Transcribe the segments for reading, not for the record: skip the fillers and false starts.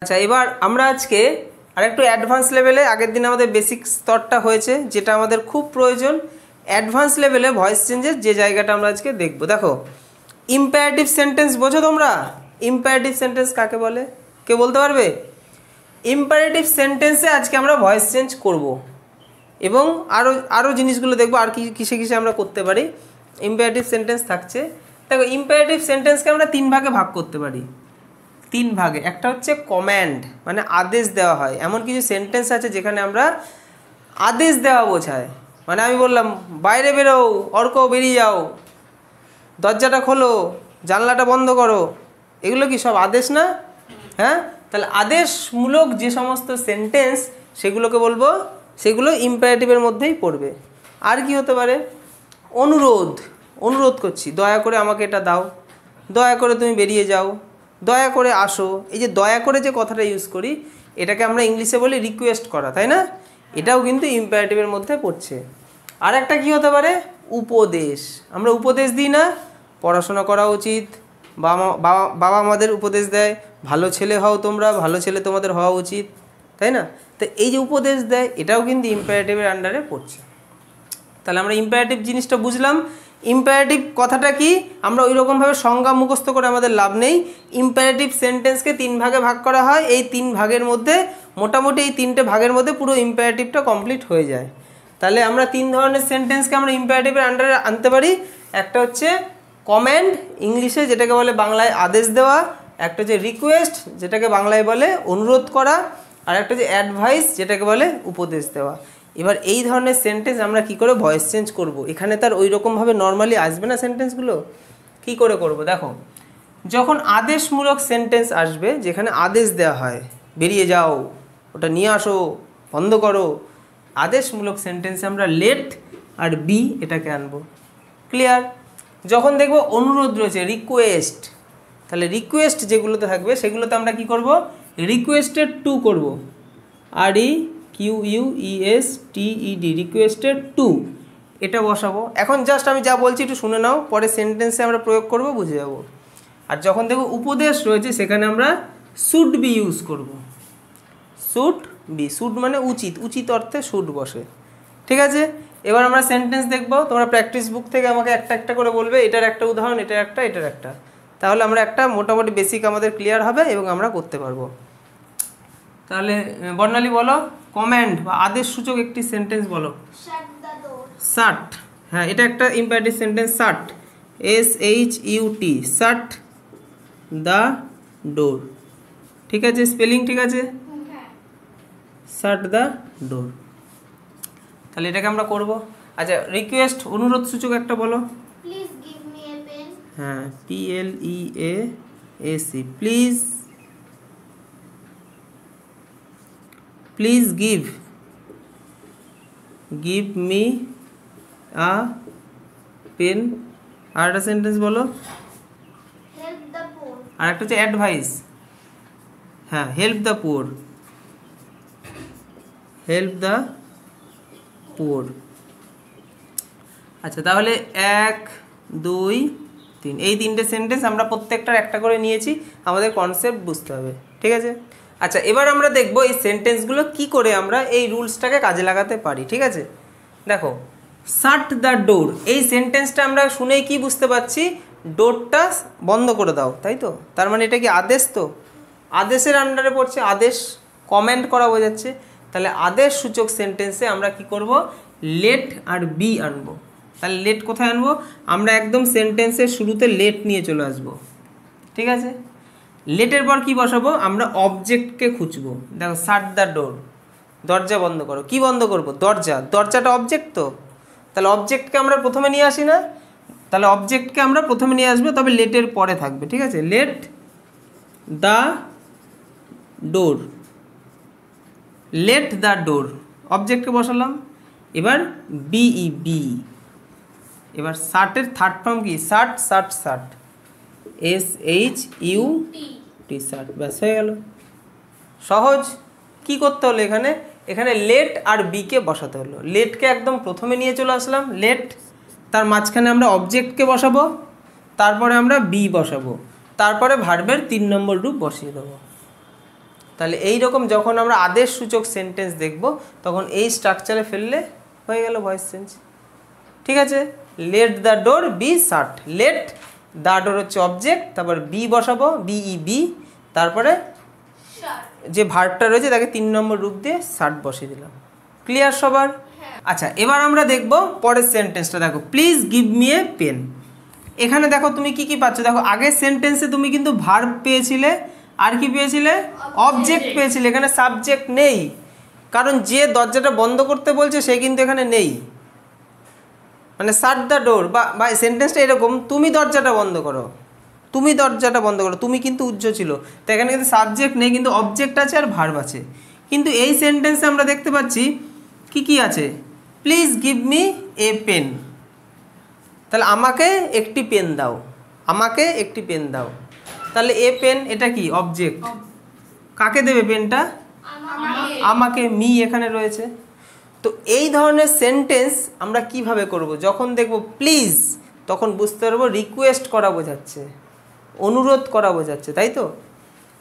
আচ্ছা, এবার আমরা আজকে আরেকটু অ্যাডভান্স লেভেলে, আগের দিন আমাদের বেসিক স্তরটা হয়েছে যেটা আমাদের খুব প্রয়োজন, অ্যাডভান্স লেভেলে ভয়েস চেঞ্জের যে জায়গাটা আমরা আজকে দেখব। দেখো, ইম্পারেটিভ সেন্টেন্স বোঝো তোমরা? ইম্পারেটিভ সেন্টেন্স কাকে বলে, কে বলতে পারবে? ইম্পারেটিভ সেন্টেন্সে আজকে আমরা ভয়েস চেঞ্জ করব এবং আরও জিনিসগুলো দেখবো, আর কিসে কিসে আমরা করতে পারি। ইম্পারেটিভ সেন্টেন্স থাকছে। দেখো, ইম্পারেটিভ সেন্টেন্সকে আমরা তিন ভাগে ভাগ করতে পারি। তিন ভাগে। একটা হচ্ছে কম্যান্ড, মানে আদেশ দেওয়া হয়। এমন কিছু সেন্টেন্স আছে যেখানে আমরা আদেশ দেওয়া বোঝায়। মানে আমি বললাম বাইরে বেরো, অর্ক বেরিয়ে যাও, দরজাটা খোলো, জানলাটা বন্ধ করো, এগুলো কি সব আদেশ না? হ্যাঁ, তাহলে আদেশমূলক যে সমস্ত সেন্টেন্স সেগুলোকে বলবো, সেগুলো ইম্পারেটিভের মধ্যেই পড়বে। আর কি হতে পারে? অনুরোধ, অনুরোধ করছি, দয়া করে আমাকে এটা দাও, দয়া করে তুমি বেরিয়ে যাও, দয়া করে আসো। এই যে দয়া করে যে কথাটা ইউজ করি, এটাকে আমরা ইংলিশে বলি রিকোয়েস্ট করা, তাই না? এটাও কিন্তু ইম্পারেটিভের মধ্যে পড়ছে। আর একটা কী হতে পারে? উপদেশ। আমরা উপদেশ দিই না, পড়াশোনা করা উচিত, বাবা আমাদের উপদেশ দেয়, ভালো ছেলে হও তোমরা, ভালো ছেলে তোমাদের হওয়া উচিত, তাই না? তো এই যে উপদেশ দেয়, এটাও কিন্তু ইম্পারেটিভের আন্ডারে পড়ছে। তাহলে আমরা ইম্পারেটিভ জিনিসটা বুঝলাম। ইম্পারেটিভ কথাটা কি, আমরা ওই রকমভাবে সংজ্ঞা মুখস্থ করে আমাদের লাভ নেই। ইম্পারেটিভ সেন্টেন্সকে তিন ভাগে ভাগ করা হয়। এই তিন ভাগের মধ্যে মোটামুটি এই তিনটে ভাগের মধ্যে পুরো ইম্পারেটিভটা কমপ্লিট হয়ে যায়। তাহলে আমরা তিন ধরনের সেন্টেন্সকে আমরা ইম্পারেটিভের আন্ডারে আনতে পারি। একটা হচ্ছে কম্যান্ড, ইংলিশে যেটাকে বলে বাংলায় আদেশ দেওয়া। একটা হচ্ছে রিকোয়েস্ট, যেটাকে বাংলায় বলে অনুরোধ করা। আর একটা হচ্ছে অ্যাডভাইস, যেটাকে বলে উপদেশ দেওয়া। এবার এই ধরনের সেন্টেন্স আমরা কি করে ভয়েস চেঞ্জ করব? এখানে তার ওই রকমভাবে নর্মালি আসবে না সেন্টেন্সগুলো। কি করে করব? দেখো, যখন আদেশমূলক সেন্টেন্স আসবে, যেখানে আদেশ দেওয়া হয় বেরিয়ে যাও, ওটা নিয়ে আসো, বন্ধ করো, আদেশমূলক সেন্টেন্সে আমরা লেট আর বি এটাকে আনবো। ক্লিয়ার? যখন দেখবো অনুরোধ রয়েছে, রিকোয়েস্ট, তাহলে রিকোয়েস্ট যেগুলোতে থাকবে সেগুলোতে আমরা কি করব? রিকোয়েস্টেড টু করব। REQUESTED, রিকোয়েস্টেড টু, এটা বসাবো। এখন জাস্ট আমি যা বলছি একটু শুনে নাও, পরে সেন্টেন্সে আমরা প্রয়োগ করব, বুঝে যাব। আর যখন দেখো উপদেশ রয়েছে, সেখানে আমরা শুড বি ইউজ করব। শুড বি, শুড মানে উচিত, উচিত অর্থে শুড বসে। ঠিক আছে? এবার আমরা সেন্টেন্স দেখব। তোমরা প্র্যাকটিস বুক থেকে আমাকে একটা একটা করে বলবে, এটার একটা উদাহরণ, এটার একটা, এটার একটা। তাহলে আমরা একটা মোটামুটি বেসিক আমাদের ক্লিয়ার হবে এবং আমরা করতে পারবো। তাহলে বর্ণালী বলো, কম্যান্ড বা আদেশ সূচক একটি সেন্টেন্স বলো। শাট। হ্যাঁ, এটা একটা imperative sentence. Shut, SHUT, shut the door. ঠিক আছে? স্পেলিং ঠিক আছে? শাট দ্য ডোর। তাহলে এটাকে আমরা করব। আচ্ছা, রিকোয়েস্ট, অনুরোধ সূচক একটা বলো। Please give me a pen. হ্যাঁ, PLEAC, please. Please give me a pen. আর একটা সেন্টেন্স বলো। Help the poor. আর একটা হচ্ছে অ্যাডভাইস। হ্যাঁ, help the poor, help the poor. আচ্ছা, তাহলে 1 2 3 এই তিনটে সেন্টেন্স আমরা প্রত্যেকটার একটা করে নিয়েছি। আমাদের কনসেপ্ট বুঝতে হবে। ঠিক আছে? আচ্ছা, এবার আমরা দেখব এই সেন্টেন্সগুলো কি করে আমরা এই রুলসটাকে কাজে লাগাতে পারি। ঠিক আছে? দেখো, শাট দ্য ডোর, এই সেন্টেন্সটা আমরা শুনেই কি বুঝতে পারছি? ডোরটা বন্ধ করে দাও, তাই তো? তার মানে এটা কি আদেশ? তো আদেশের আন্ডারে পড়ছে, আদেশ, কমেন্ট করা বোঝাচ্ছে। তাহলে আদেশ সূচক সেন্টেন্সে আমরা কি করব? লেট আর বি আনবো। তাহলে লেট কোথায় আনবো? আমরা একদম সেন্টেন্সের শুরুতে লেট নিয়ে চলে আসবো। ঠিক আছে? লেটের পর কি বসাবো? আমরা অবজেক্টকে খুঁজবো। দেখো, শাট দ্য ডোর, দরজা বন্ধ করো। কি বন্ধ করব? দরজা। দরজাটা অবজেক্ট তো, তাহলে অবজেক্টকে আমরা প্রথমে নিয়ে আসি না? তাহলে অবজেক্টকে আমরা প্রথমে নিয়ে আসবো, তবে লেটের পরে থাকবে। ঠিক আছে? Let the door, let the door, অবজেক্টকে বসালাম। এবার বি, এবার শার্টের থার্ড ফর্ম কি? Shirt, shirt, shirt, SHUT, shirt. ব্যাস, হয়ে গেল। সহজ। কি করতে হলো এখানে? এখানে লেট আর বিকে বসাতে হলো। লেটকে একদম প্রথমে নিয়ে চলে আসলাম, লেট, তার মাঝখানে আমরা অবজেক্টকে বসাবো, তারপরে আমরা বি বসাবো, তারপরে ভার্বের 3 নম্বর রূপ বসিয়ে দেবো। তাহলে এই রকম যখন আমরা আদেশ সূচক সেন্টেন্স দেখব তখন এই স্ট্রাকচারে ফেললে হয়ে গেল ভয়েস চেঞ্জ। ঠিক আছে, let the door be shut. Let the door হচ্ছে অবজেক্ট, তারপর বি বসাবো, বি, তারপরে যে ভার্বটা রয়েছে তাকে 3 নম্বর রূপ দিয়ে শাট বসিয়ে দিলাম। ক্লিয়ার সবার? আচ্ছা, এবার আমরা দেখব পরের সেন্টেন্সটা। দেখো, please give me a pen. এখানে দেখো তুমি কি কি পাচ্ছ। দেখো, আগের সেন্টেন্সে তুমি কিন্তু ভার্ব পেয়েছিলে, আর কি পেয়েছিলে? অবজেক্ট পেয়েছিলে। এখানে সাবজেক্ট নেই, কারণ যে দরজাটা বন্ধ করতে বলছে সে কিন্তু এখানে নেই। মানে শাট দ্য ডোর বা সেন্টেন্সটা এরকম, তুমি দরজাটা বন্ধ করো, তুমি দরজাটা বন্ধ করো, তুমি কিন্তু উজ্জ ছিল। তো এখানে কিন্তু সাবজেক্ট নেই, কিন্তু অবজেক্ট আছে আর ভার্ব আছে। কিন্তু এই সেন্টেন্সে আমরা দেখতে পাচ্ছি কি কি আছে? Please give me a pen. তাহলে আমাকে একটি পেন দাও, আমাকে একটি পেন দাও। তাহলে এ পেন এটা কি? অবজেক্ট। কাকে দেবে পেনটা? আমাকে। মি এখানে রয়েছে। তো এই ধরনের সেন্টেন্স আমরা কিভাবে করব? যখন দেখব প্লিজ, তখন বুঝতে পারবো রিকোয়েস্ট করা বোঝাচ্ছে, অনুরোধ করা বোঝাচ্ছে, তাই তো?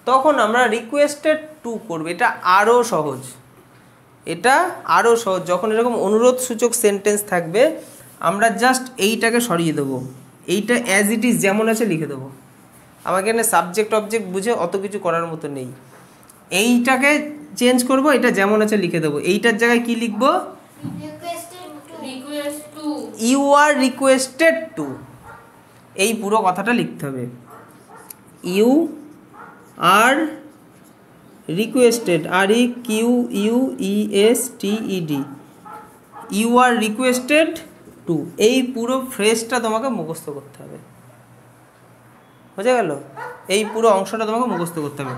তখন আমরা রিকোয়েস্টেড টু করবো। এটা আরও সহজ, এটা আরও সহজ। যখন এরকম অনুরোধ সূচক সেন্টেন্স থাকবে আমরা জাস্ট এইটাকে সরিয়ে দেবো, এইটা অ্যাজ ইট ইজ যেমন আছে লিখে দেবো। আমাকে এখানে সাবজেক্ট অবজেক্ট বুঝে অত কিছু করার মতো নেই। এইটাকে চেঞ্জ করব, এটা যেমন আছে লিখে দেবো। এইটার জায়গায় কি লিখবো? You are requested to. এই পুরো কথাটা লিখতে হবে। You are requested, REQUESTED, you are requested to. এই পুরো ফ্রেজটা তোমাকে মুখস্থ করতে হবে। বোঝা গেল? এই পুরো অংশটা তোমাকে মুখস্থ করতে হবে।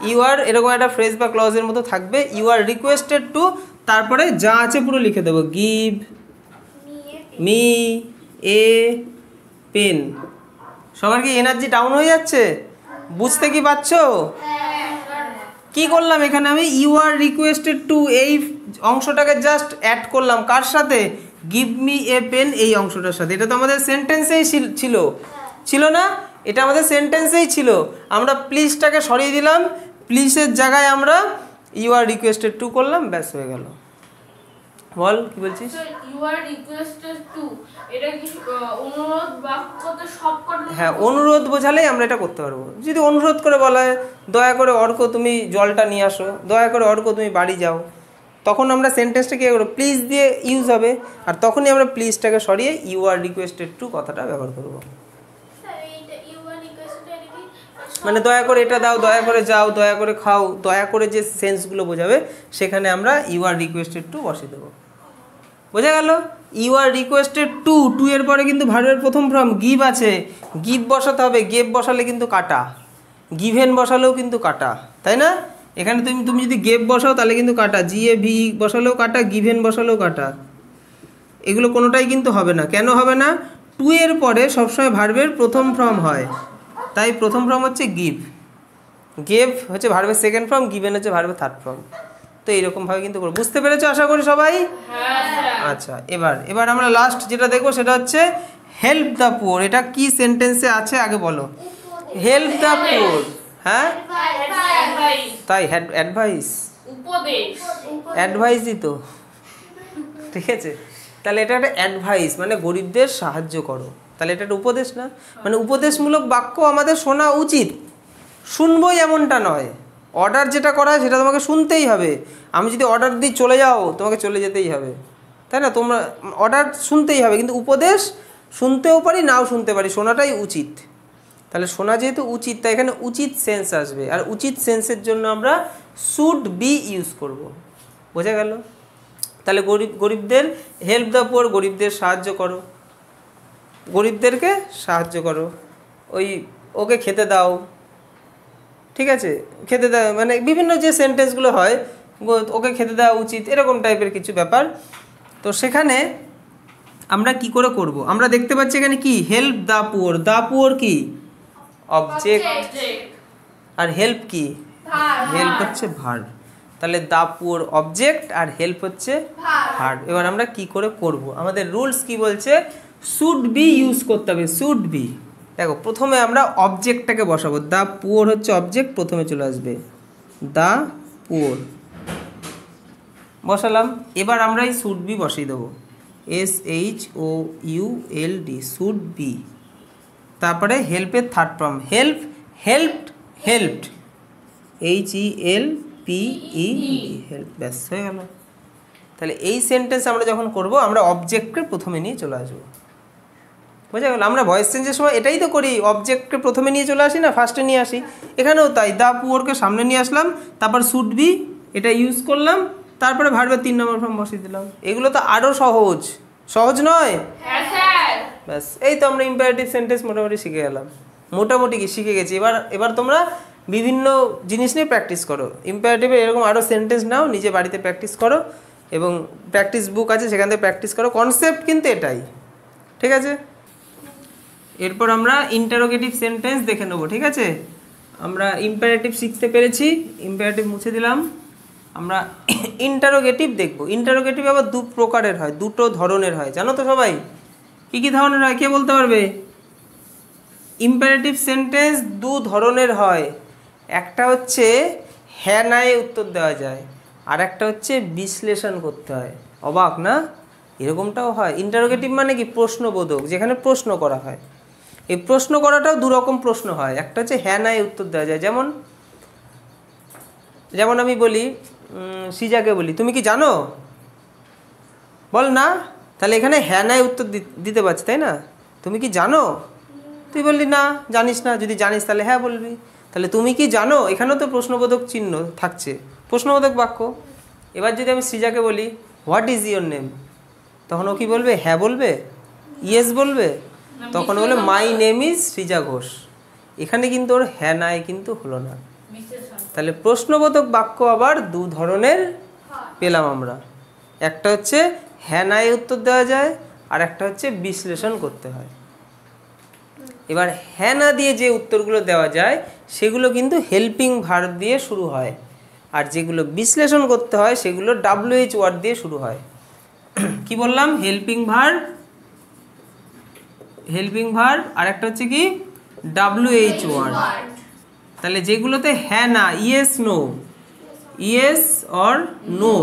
ইউ আর এরকম একটা ফ্রেজ বা ক্লজের মতো থাকবে, ইউ আর রিকোয়েস্টেড টু, তারপরে যা আছে পুরো লিখে দেবো। Give me a pen. সবার কি এনার্জি ডাউন হয়ে যাচ্ছে? বুঝতে কি পারছো? কি করলাম এখানে আমি? ইউ আর রিকোয়েস্টেড টু এই অংশটাকে জাস্ট অ্যাড করলাম। কার সাথে? গিভ মি এ পেন এই অংশটার সাথে। এটা তো আমাদের সেন্টেন্সেই ছিল না? এটা আমাদের সেন্টেন্সেই ছিল। আমরা প্লিজটাকে সরিয়ে দিলাম, প্লিজের জায়গায় আমরা ইউ আর রিকোয়েস্টেড টু করলাম, ব্যাস হয়ে গেল। বল কি বলছিস? ইউ আর রিকোয়েস্টেড টু, এটা কি অনুরোধ বাক্যতে সবকটা? হ্যাঁ, অনুরোধ বোঝালেই আমরা এটা করতে পারবো। যদি অনুরোধ করে বলা হয় দয়া করে অর্ক তুমি জলটা নিয়ে আসো, দয়া করে অর্ক তুমি বাড়ি যাও, তখন আমরা সেন্টেন্সটা কী করবো? প্লিজ দিয়ে ইউজ হবে, আর তখনই আমরা প্লিজটাকে সরিয়ে ইউ আর রিকোয়েস্টেড টু কথাটা ব্যবহার করবো। মানে দয়া করে এটা দাও, দয়া করে যাও, দয়া করে খাও, দয়া করে যে সেন্সগুলো বোঝাবে সেখানে আমরা ইউ আর রিকোয়েস্টেড টু বসিয়ে দেবো। বোঝা গেল? You are requested to, to এর পরে কিন্তু ভার্বের প্রথম ফর্ম গিভ আছে, গিভ বসাতে হবে। গেভ বসালে কিন্তু কাটা, গিভেন বসালেও কিন্তু কাটা, তাই না? এখানে তুমি যদি গেভ বসাও তাহলে কিন্তু কাটা, GAV বসালেও কাটা, গিভেন বসালেও কাটা। এগুলো কোনোটাই কিন্তু হবে না। কেন হবে না? টু এর পরে সবসময় ভার্বের প্রথম ফর্ম হয়, তাই প্রথম ফর্ম হচ্ছে গিভ, গেভ হচ্ছে ভার্বের সেকেন্ড ফর্ম, গিভেন হচ্ছে ভার্বের থার্ড ফর্ম। তো এইরকমভাবে কিন্তু করবো। বুঝতে পেরেছো আশা করি সবাই? আচ্ছা, এবার আমরা লাস্ট যেটা দেখবো সেটা হচ্ছে হেল্প দ্য পুয়ার। এটা কি সেন্টেন্সে আছে আগে বলো? Help the poor. হ্যাঁ তাই, অ্যাডভাইস, অ্যাডভাইসই তো, ঠিক আছে? তাহলে এটা একটা অ্যাডভাইস, মানে গরিবদের সাহায্য করো। তাহলে এটা একটা উপদেশ না? মানে উপদেশমূলক বাক্য আমাদের শোনা উচিত, শুনবোই এমনটা নয়। অর্ডার যেটা করা হয় সেটা তোমাকে শুনতেই হবে। আমি যদি অর্ডার দিই চলে যাও, তোমাকে চলে যেতেই হবে, তাই না? তোমরা অর্ডার শুনতেই হবে, কিন্তু উপদেশ শুনতেও পারি নাও শুনতে পারি, শোনাটাই উচিত। তাহলে শোনা যেহেতু উচিত, তাই এখানে উচিত সেন্স আসবে, আর উচিত সেন্সের জন্য আমরা শুড বি ইউজ করব। বোঝা গেল? তাহলে গরিবদের হেল্প দ্য পুয়ার, গরিবদের সাহায্য করো, গরিবদেরকে সাহায্য করো। ওকে খেতে দাও, ঠিক আছে? খেতে দেওয়া মানে বিভিন্ন যে সেন্টেন্সগুলো হয়, ওকে খেতে দেওয়া উচিত, এরকম টাইপের কিছু ব্যাপার। তো সেখানে আমরা কি করে করব? আমরা দেখতে পাচ্ছি এখানে কি help the poor. The poor কি? অবজেক্ট। আর হেল্প কি? হেল্প হচ্ছে ভার্ব। তাহলে দ্য পুয়ার অবজেক্ট আর হেল্প হচ্ছে ভার্ব। এবার আমরা কি করে করব? আমাদের রুলস কি বলছে? শুড বি ইউজ করতে হবে। শুড বি, দেখো প্রথমে আমরা অবজেক্টটাকে বসাবো। দ্য পুয়ার হচ্ছে অবজেক্ট, প্রথমে চলে আসবে। দ্য পুয়ার বসালাম। এবার আমরা এই শুড বি বসিয়ে দেবো, SHOULD শুড বি। তারপরে হেল্পের third form help, helped, helped HELPED help, ব্যাস হয়ে গেল। তাহলে এই সেন্টেন্স আমরা যখন করব আমরা অবজেক্টকে প্রথমে নিয়ে চলে আসবো, বোঝা গেল? আমরা ভয়েস চেঞ্জের সময় এটাই তো করি, অবজেক্টকে প্রথমে নিয়ে চলে আসি না, ফার্স্টে নিয়ে আসি। এখানেও তাই, দ্য পুয়ারকে সামনে নিয়ে আসলাম, তারপর শুড বি এটা ইউজ করলাম, তারপরে ভার্বের 3 নম্বর ফর্ম বসিয়ে দিলাম। এগুলো তো আরও সহজ, সহজ নয়? হ্যাঁ স্যার। ব্যাস এই তো আমরা ইম্পারেটিভ সেন্টেন্স মোটামুটি শিখে গেলাম, মোটামুটি কি শিখে গেছি। এবার তোমরা বিভিন্ন জিনিস নিয়ে প্র্যাকটিস করো। ইম্পারেটিভে এরকম আরও সেন্টেন্স নাও, নিজে বাড়িতে প্র্যাকটিস করো, এবং প্র্যাকটিস বুক আছে সেখান থেকে প্র্যাকটিস করো। কনসেপ্ট কিন্তু এটাই, ঠিক আছে? এরপর আমরা ইন্টারোগেটিভ সেন্টেন্স দেখে নেবো, ঠিক আছে? আমরা ইম্পারেটিভ শিখতে পেরেছি, ইম্পারেটিভ মুছে দিলাম। আমরা ইন্টারোগেটিভ দেখব। ইন্টারোগেটিভ আবার দু প্রকারের হয়, দুটো ধরনের হয়, জানো তো সবাই? কী কী ধরনের হয় কে বলতে পারবে? ইম্পারেটিভ সেন্টেন্স দু ধরনের হয়, একটা হচ্ছে হ্যাঁ নায়ে উত্তর দেওয়া যায়, আর একটা হচ্ছে বিশ্লেষণ করতে হয়। অবাক না? এরকমটাও হয়। ইন্টারোগেটিভ মানে কি? প্রশ্নবোধক, যেখানে প্রশ্ন করা হয়। এই প্রশ্ন করাটাও দুরকম প্রশ্ন হয়, একটা হচ্ছে হ্যাঁ নায়ে উত্তর দেওয়া যায়। যেমন আমি বলি, সিজাকে বলি তুমি কি জানো, বল না, তাহলে এখানে হ্যাঁ নায়ে উত্তর দিতে পারছি, তাই না? তুমি কি জানো, তুই বললি না, জানিস না। যদি জানিস তাহলে হ্যাঁ বলবি। তাহলে তুমি কি জানো, এখানেও তো প্রশ্নবোধক চিহ্ন থাকছে, প্রশ্নবোধক বাক্য। এবার যদি আমি সৃজাকে বলি হোয়াট ইজ ইয়োর নেম, তখন ও কি বলবে? হ্যাঁ বলবে, ইয়েস বলবে? তখন বলে my name is Srija Ghosh. এখানে কিন্তু ওর হ্যাঁ নাই কিন্তু হলো না। তাহলে প্রশ্নবোধক বাক্য আবার দু ধরনের পেলাম আমরা, একটা হচ্ছে হ্যাঁ নাই উত্তর দেওয়া যায়, আর একটা হচ্ছে বিশ্লেষণ করতে হয়। এবার হ্যাঁ না দিয়ে যে উত্তরগুলো দেওয়া যায় সেগুলো কিন্তু হেল্পিং ভার্ব দিয়ে শুরু হয়, আর যেগুলো বিশ্লেষণ করতে হয় সেগুলো WH ওয়ার্ড দিয়ে শুরু হয়। কি বললাম? হেল্পিং ভার্ব, আর একটা হচ্ছে কি WH ওয়ার্ড। তাহলে যেগুলোতে হ্যাঁ না, yes no, yes or no,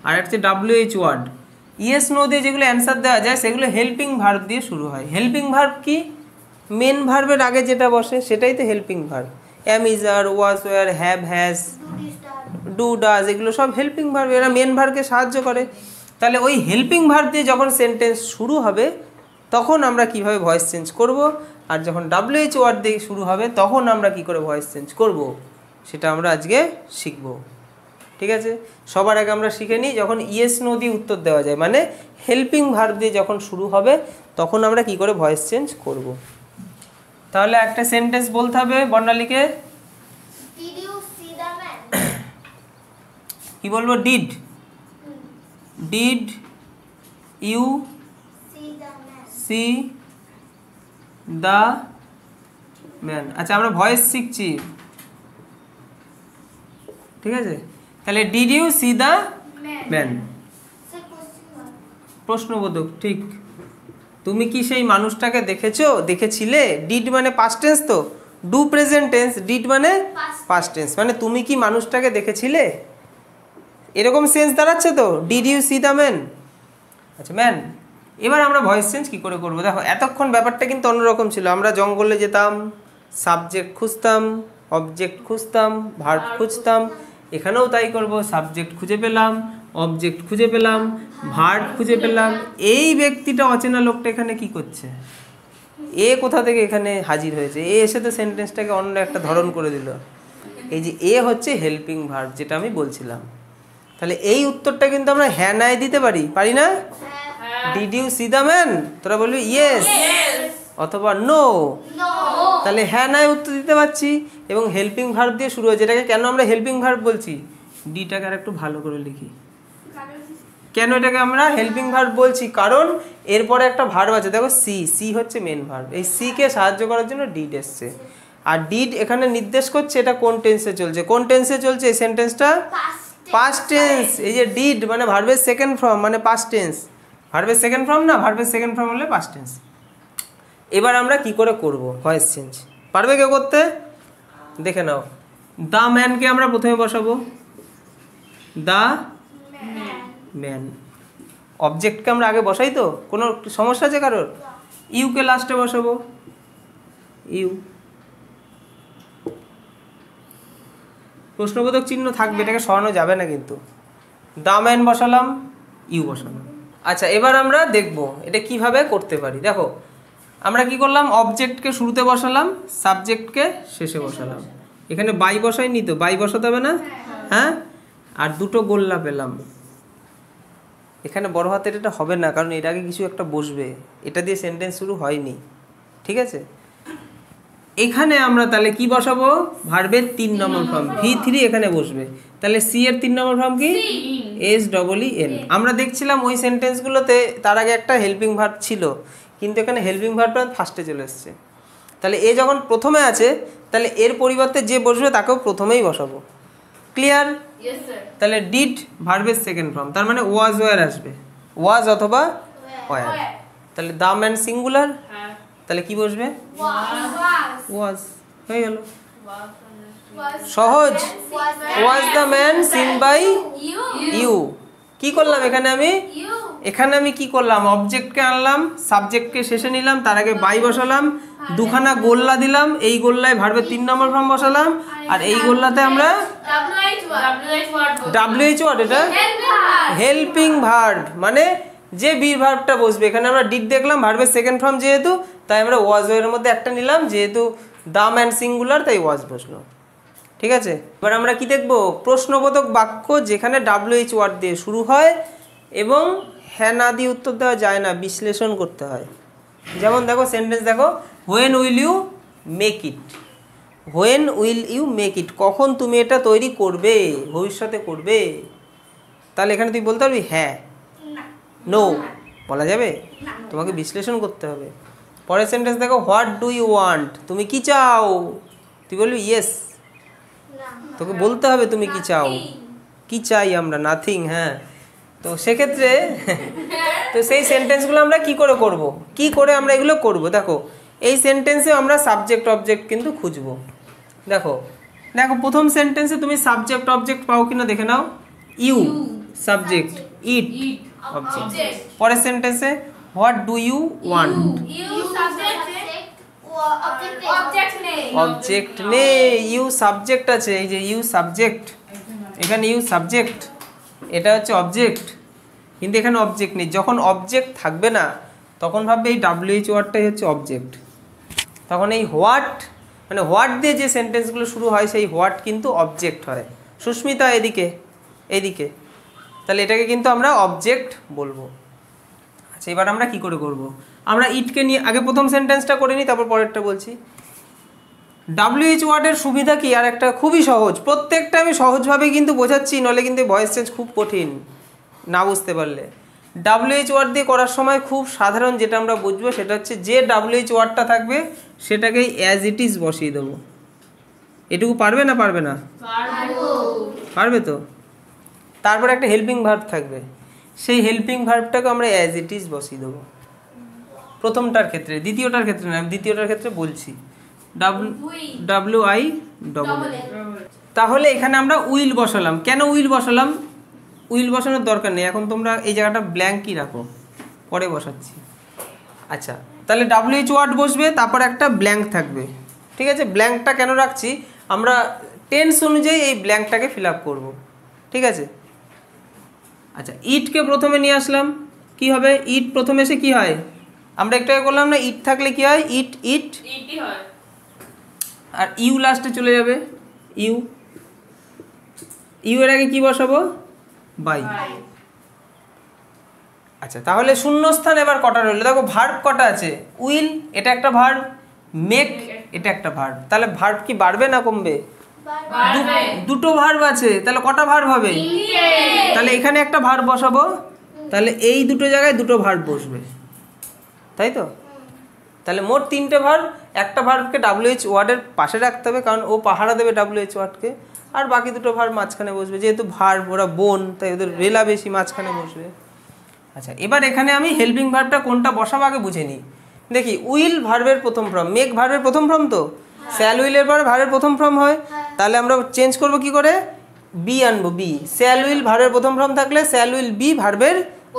আর একটা হচ্ছে WH ওয়ার্ড। ইয়েস নো দিয়ে যেগুলো অ্যান্সার দেওয়া যায় সেগুলো হেল্পিং ভার্ব দিয়ে শুরু হয়। হেল্পিং ভার্ব কি? মেন ভার্বের আগে যেটা বসে সেটাই তো helping verb. Am, is, are, was, were, have, has, do, does, এগুলো সব হেল্পিং ভার্ব, এরা মেন ভার্বকে সাহায্য করে। তাহলে ওই হেল্পিং ভার্ব দিয়ে যখন সেন্টেন্স শুরু হবে তখন আমরা কিভাবে ভয়েস চেঞ্জ করব, আর যখন WH ওয়ার্ড দিয়ে শুরু হবে তখন আমরা কি করে ভয়েস চেঞ্জ করব, সেটা আমরা আজকে শিখব, ঠিক আছে? সবার আগে আমরা শিখে নিই, যখন ইয়েস নো দিয়ে উত্তর দেওয়া যায় মানে হেল্পিং ভার্ব দিয়ে যখন শুরু হবে তখন আমরা কি করে ভয়েস চেঞ্জ করব। তাহলে একটা সেন্টেন্স বলতে হবে বর্ণালীকে। Did you see the man? কি বলবো? Did you See the man. See the man. আচ্ছা আমরা ভয়েস শিখছি, ঠিক আছে? তাহলে did you see the man, Say question mark. প্রশ্নবোধক, ঠিক। তুমি কি সেই মানুষটাকে দেখেছো, দেখেছিলে? ডিড মানে পাস্ট টেন্স, তো ডু প্রেজেন্ট টেন্স, ডিড মানে পাস্ট টেন্স, মানে তুমি কি মানুষটাকে দেখেছিলে, এরকম সেন্স দাঁড়াচ্ছে তো। Did you see the man? আচ্ছা ম্যান। এবার আমরা ভয়েস চেঞ্জ কী করে করবো? দেখো এতক্ষণ ব্যাপারটা কিন্তু অন্যরকম ছিল। আমরা জঙ্গলে যেতাম, সাবজেক্ট খুঁজতাম, অবজেক্ট খুঁজতাম, ভার্ব খুঁজতাম। এখানেও তাই করব, সাবজেক্ট খুঁজে পেলাম, অবজেক্ট খুঁজে পেলাম, ভার্ব খুঁজে পেলাম। এই ব্যক্তিটা, অচেনা লোকটা এখানে কি করছে? এ কোথা থেকে এখানে হাজির হয়েছে? এ এসে তো সেন্টেন্সটাকে অন্য একটা ধরন করে দিল। এই যে এ হচ্ছে হেল্পিং ভার্ব, যেটা আমি বলছিলাম। তাহলে এই উত্তরটা কিন্তু আমরা হ্যাঁ নাই দিতে পারি না? Did you see the man? তোরা বলবি ইয়েস অথবা নো। তাহলে হ্যাঁ নাই উত্তর দিতে পারছি, এবং হেল্পিং ভার্ব দিয়ে শুরু হয়েছে। এটাকে কেন আমরা হেল্পিং ভার্ব বলছি? ডিটাকে আর একটু ভালো করে লিখি। কেন এটাকে আমরা হেল্পিং ভার্ব বলছি? কারণ এরপরে একটা ভার্ব আছে, দেখো সি হচ্ছে মেন ভার্ব। এই সিকে সাহায্য করার জন্য ডিড এসছে, আর ডিড এখানে নির্দেশ করছে এটা কোন টেন্সে চলছে। কোন টেন্সে চলছে এই সেন্টেন্সটা? Past tense. এই যে ডিড মানে ভার্বের সেকেন্ড ফর্ম, মানে পাস্ট টেন্স। ভার্বের সেকেন্ড ফর্ম না, ভার্বের সেকেন্ড ফর্ম হলে পাস্ট টেন্স। এবার আমরা কি করে করব ভয়েস চেঞ্জ? পারবে কেউ করতে? দেখে নাও। দ্য ম্যানকে আমরা প্রথমে বসাবো, দ্য Man. ম্যান। অবজেক্টকে আমরা আগে বসাই তো, কোনো সমস্যা আছে কারোর? ইউকে লাস্টে বসাবো, ইউ। প্রশ্নবোধক চিহ্ন থাকবে, এটাকে সরানো যাবে না কিন্তু। দ্য ম্যান বসালাম, ইউ বসালাম। আচ্ছা, এবার আমরা দেখব এটা কিভাবে করতে পারি। দেখো আমরা কি করলাম, অবজেক্টকে শুরুতে বসালাম, সাবজেক্টকে শেষে বসালাম। এখানে বাই বসাইনি তো, বাই বসাতে হবে না? হ্যাঁ। আর দুটো গোল্লা পেলাম। এখানে বড় হাতের এটা হবে না, কারণ এর আগে কিছু একটা বসবে, এটা দিয়ে সেন্টেন্স শুরু হয়নি, ঠিক আছে? এখানে আমরা তাহলে কি বসাবো, ভার্বের 3 নম্বর ফর্ম V3 এখানে বসবে। তাহলে সি এর 3 নম্বর ফর্ম কি? SEEN। আমরা দেখছিলাম ওই সেন্টেন্সগুলোতে তার আগে একটা হেল্পিং ভার্ব ছিল, কিন্তু এখানে হেল্পিং ভার্বটা ফার্স্টে চলে এসছে। তাহলে এ যখন প্রথমে আছে, তাহলে এর পরিবর্তে যে বসবে তাকেও প্রথমেই বসাবো। ক্লিয়ার? Yes sir. তাহলে ডিড ভার্বের সেকেন্ড ফর্ম, তার মানে ওয়াজ ওয়ার আসবে, ওয়াজ অথবা ওয়ার। তাহলে দ্য ম্যান সিঙ্গুলার, হ্যাঁ। তাহলে কি বসবে? ওয়াজ। হয়ে গেল, Was সহজ। was was the man seen by you you. কি করলাম এখানে আমি? you এখানে আমি কি করলাম, অবজেক্টকে আনলাম, সাবজেক্টকে শেষে নিলাম, তার আগে বাই বসালাম, দুখানা গোল্লা দিলাম, এই গোল্লায় ভার্বের 3 নম্বর ফর্ম বসালাম, আর এই গোল্লাতে আমরা WH ওয়ার্ড, এটা হেল্পিং ভার্ব, মানে যে বি ভার্বটা বসবে। এখানে আমরা ডিড দেখলাম, ভার্বের সেকেন্ড ফর্ম যেহেতু, তাই আমরা ওয়াজ এর মধ্যে একটা নিলাম, যেহেতু দ্য ম্যান সিঙ্গুলার তাই ওয়াজ বসলো, ঠিক আছে? এবার আমরা কি দেখব, প্রশ্নবোধক বাক্য যেখানে WH ওয়ার্ড দিয়ে শুরু হয় এবং হ্যাঁ না দিয়ে উত্তর দেওয়া যায় না, বিশ্লেষণ করতে হয়। যেমন দেখো সেন্টেন্স দেখো, when will you make it, when will you make it, কখন তুমি এটা তৈরি করবে, ভবিষ্যতে করবে। তাহলে এখানে তুই বলতে পারবি হ্যাঁ, নো বলা যাবে, তোমাকে বিশ্লেষণ করতে হবে। পরের সেন্টেন্স দেখো, হোয়াট ডু ইউ ওয়ান্ট, তুমি কি চাও, তুই বলবি ইয়েস, তোকে বলতে হবে তুমি কি চাও, কি চাই আমরা, নাথিং। হ্যাঁ, তো সেক্ষেত্রে তো সেই সেন্টেন্সগুলো আমরা কি করে করব, কি করে আমরা এগুলো করব? দেখো এই সেন্টেন্সে আমরা সাবজেক্ট অবজেক্ট কিন্তু খুঁজবো। দেখো দেখো প্রথম সেন্টেন্সে তুমি সাবজেক্ট অবজেক্ট পাও কিনা দেখে নাও। You subject, it object. পরের সেন্টেন্সে what do you want, object নেই, ইউ সাবজেক্ট আছে, এই যে ইউ সাবজেক্ট, এখানে ইউ সাবজেক্ট, এটা হচ্ছে অবজেক্ট, কিন্তু এখানে অবজেক্ট নেই। যখন অবজেক্ট থাকবে না তখন ভাববে এই WH ওয়ার্ডটাই হচ্ছে অবজেক্ট, তখন এই হোয়াট মানে হোয়াট দিয়ে যে সেন্টেন্সগুলো শুরু হয় সেই হোয়াট কিন্তু অবজেক্ট হয়। সুস্মিতা এদিকে, এইদিকে, তাহলে এটাকে কিন্তু আমরা অবজেক্ট বলবো। আচ্ছা, এবার আমরা কি করে করব, আমরা ইটকে নিয়ে আগে প্রথম সেন্টেন্সটা করে নিই, তারপর পরেরটা বলছি। WH ওয়ার্ডের সুবিধা কি, আর একটা খুবই সহজ, প্রত্যেকটা আমি সহজভাবে কিন্তু বোঝাচ্ছি, নলে কিন্তু ভয়েস চেঞ্জ খুব কঠিন না বুঝতে পারলে। WH ওয়ার্ড দিয়ে করার সময় খুব সাধারণ যেটা আমরা বুঝবো সেটা হচ্ছে, যে WH ওয়ার্ডটা থাকবে সেটাকেই অ্যাজ ইট ইজ বসিয়ে দেবো। এটুকু পারবে না পারবে না? পারবে তো। তারপর একটা হেল্পিং ভার্ব থাকবে, সেই হেল্পিং ভার্বটাকে আমরা অ্যাজ ইট ইজ বসিয়ে দেবো প্রথমটার ক্ষেত্রে। দ্বিতীয়টার ক্ষেত্রে না, আমি দ্বিতীয়টার ক্ষেত্রে বলছি, WI ডবল। তাহলে এখানে আমরা উইল বসালাম। কেন উইল বসালাম? উইল বসানোর দরকার নেই, এখন তোমরা এই জায়গাটা ব্ল্যাঙ্কই রাখো, পরে বসাচ্ছি। আচ্ছা, তাহলে WH ওয়ার্ড বসবে, তারপর একটা ব্ল্যাঙ্ক থাকবে, ঠিক আছে? ব্ল্যাঙ্কটা কেন রাখছি, আমরা টেন্স অনুযায়ী এই ব্ল্যাঙ্কটাকে ফিল আপ করবো, ঠিক আছে? আচ্ছা, ইটকে প্রথমে নিয়ে আসলাম, কি হবে, ইট প্রথমে এসে কি হয়, আমরা একটু আগে করলাম না, ইট থাকলে কি হয়, ইট ইট, আর ইউ লাস্টে চলে যাবে, ইউ, ইউ এর আগে কি বসাবো, বাই। আচ্ছা, তাহলে শূন্যস্থান এবার কটা রইল, দেখো ভার্ব কটা আছে, উইল এটা একটা ভার্ব, মেক এটা একটা ভার্ব, তাহলে ভার্ব কি বাড়বে না কমবে? দুটো ভার্ব আছে, তাহলে কটা ভার্ব হবে? তাহলে এখানে একটা ভার্ব বসাবো, তাহলে এই দুটো জায়গায় দুটো ভার্ব বসবে, তাই তো? তাহলে মোট 3টে ভার্ব, একটা ভার্বকে WH ওয়ার্ডের পাশে রাখতে হবে, কারণ ও পাহারা দেবে WH ওয়ার্ডকে, আর বাকি দুটো ভার্ব মাঝখানে বসবে, যেহেতু ভার্ব ওরা বোন তাই ওদের রেলা বেশি, মাঝখানে বসবে। আচ্ছা, এবার এখানে আমি হেল্পিং ভার্বটা কোনটা বসাবো আগে বুঝে নিই। দেখি, উইল ভার্বের প্রথম ফর্ম, মেক ভার্বের প্রথম ফর্ম, তো শ্যাল উইলের পরে ভার্বের প্রথম ফর্ম হয়, তাহলে আমরা চেঞ্জ করব কি করে, বি আনবো, বি। শ্যাল উইল ভার্বের প্রথম ফর্ম থাকলে শ্যাল উইল বি ভার্বের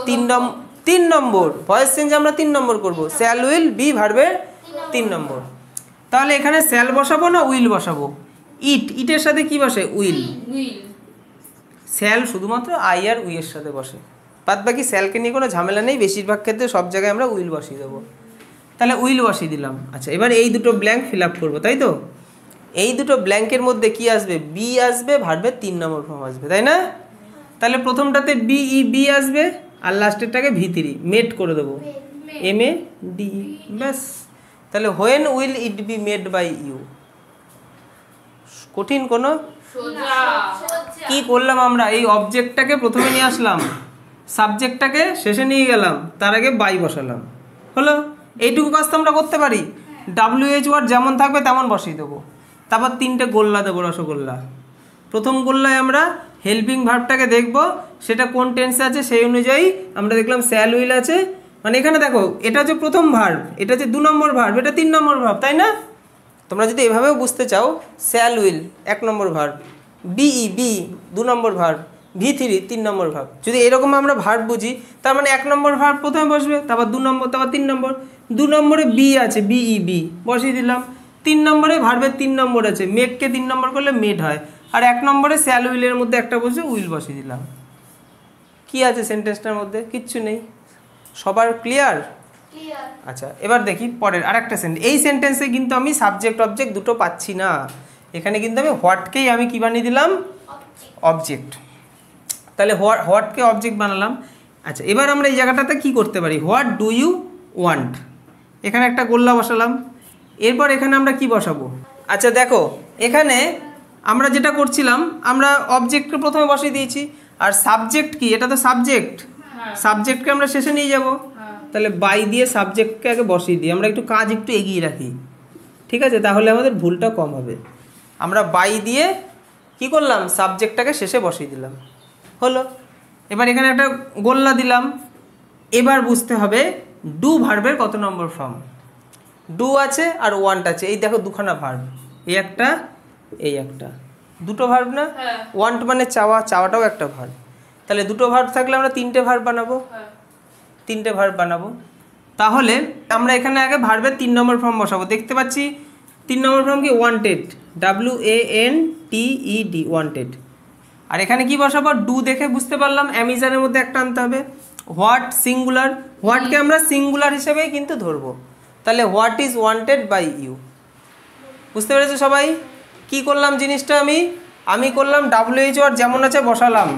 3 নম্বর, ভয়েস চেঞ্জ আমরা 3 নম্বর করব, শ্যাল উইল বি ভার্বের 3 নম্বর। তাহলে এখানে শ্যাল বসাবো না উইল বসাবো, ইটের সাথে কি বসে, উইল। শ্যাল শুধুমাত্র আই আর উই এর সাথে বসে, বাদ বাকি শ্যালকে নিয়ে কোনো ঝামেলা নেই, বেশিরভাগ ক্ষেত্রে সব জায়গায় আমরা উইল বসিয়ে দেবো। তাহলে উইল বসিয়ে দিলাম। আচ্ছা, এবার এই দুটো ব্ল্যাঙ্ক ফিল আপ করবো, তাই তো? এই দুটো ব্ল্যাঙ্কের মধ্যে কি আসবে, বি আসবে, ভার্বের 3 নম্বর ফর্ম আসবে, তাই না? তাহলে প্রথমটাতে বি আসবে, আর লাস্টেরটাকে ভি3 মেড করে দেবো, MADE, ব্যাস। তাহলে when will it be made by you? কঠিন কোনো? কি করলাম আমরা, এই অবজেক্টটাকে প্রথমে নিয়ে আসলাম, সাবজেক্টটাকে শেষে নিয়ে গেলাম, তার আগে বাই বসালাম, হলো। এইটুকু কাজ তো আমরা করতে পারি। WH ওয়ার্ড যেমন থাকবে তেমন বসিয়ে দেবো, তারপর 3টে গোল্লা দেবো, রসগোল্লা। প্রথম গোল্লায় আমরা হেল্পিং ভার্বটাকে দেখব, সেটা কোন টেন্সে আছে সেই অনুযায়ী আমরা দেখলাম শ্যাল উইল আছে, মানে এখানে দেখো এটা হচ্ছে প্রথম ভার্ব, এটা হচ্ছে 2 নম্বর ভার্ব, এটা 3 নম্বর ভার্ব, তাই না? তোমরা যদি এভাবেও বুঝতে চাও, শ্যাল উইল 1 নম্বর ভার্ব, বি 2 নম্বর ভার্ব, ভি3 3 নম্বর ভার্ব। যদি এরকম আমরা ভার্ব বুঝি, তার মানে 1 নম্বর ভার্ব প্রথমে বসবে, তারপর 2 নম্বর, তারপর 3 নম্বর। 2 নম্বরে বি আছে, বি বসিয়ে দিলাম। 3 নম্বরে ভার্বের 3 নম্বর আছে, মেককে 3 নম্বর করলে মেড হয়, আর 1 নম্বরে শ্যাল উইলের মধ্যে একটা বসে উইল বসিয়ে দিলাম। কি আছে সেন্টেন্সটার মধ্যে? কিচ্ছু নেই। সবার ক্লিয়ার? আচ্ছা, এবার দেখি পরের আরেকটা সেন্টেন্স। এই সেন্টেন্সে কিন্তু আমি সাবজেক্ট অবজেক্ট দুটো পাচ্ছি না, এখানে কিন্তু আমি হোয়াটকেই আমি কি বানিয়ে দিলাম, অবজেক্ট। তাহলে হোয়াটকে অবজেক্ট বানালাম। আচ্ছা, এবার আমরা এই জায়গাটাতে কি করতে পারি, হোয়াট ডু ইউ ওয়ান্ট, এখানে একটা গোল্লা বসালাম। এরপর এখানে আমরা কি বসাবো? আচ্ছা দেখো, এখানে আমরা যেটা করছিলাম, আমরা অবজেক্টকে প্রথমে বসিয়ে দিয়েছি, আর সাবজেক্ট কি, এটা তো সাবজেক্ট, সাবজেক্টকে আমরা শেষে নিয়ে যাব। তাহলে বাই দিয়ে সাবজেক্টকে আগে বসিয়ে দিই, আমরা একটু কাজ একটু এগিয়ে রাখি, ঠিক আছে? তাহলে আমাদের ভুলটা কম হবে। আমরা বাই দিয়ে কি করলাম, সাবজেক্টটাকে শেষে বসিয়ে দিলাম, হলো। এবার এখানে একটা গোল্লা দিলাম। এবার বুঝতে হবে ডু ভার্বের কত নম্বর ফর্ম। ডু আছে আর ওয়ান্ট আছে, এই দেখো দুখানা ভার্ব, এই একটা, এই একটা, দুটো ভার্ব না? ওয়ান্ট মানে চাওয়া, চাওয়াটাও একটা ভার্ব। তাহলে দুটো ভার্ব থাকলে আমরা 3টে ভার্ব বানাবো, 3টে ভার্ব বানাবো। তাহলে আমরা এখানে আগে ভার্বের 3 নম্বর ফর্ম বসাবো। দেখতে পাচ্ছি 3 নম্বর ফর্ম কি, ওয়ান্টেড, WANTED, ওয়ান্টেড। আর এখানে কি বসাবো, ডু দেখে বুঝতে পারলাম অ্যামিজানের মধ্যে একটা আনতে হবে। হোয়াট সিঙ্গুলার, হোয়াটকে আমরা সিঙ্গুলার হিসেবেই কিন্তু ধরবো। তাহলে what is wanted by you, বুঝতে পেরেছো সবাই? কি করলাম জিনিসটা, আমি করলাম WH ওয়ার্ড যেমন আছে বসালাম,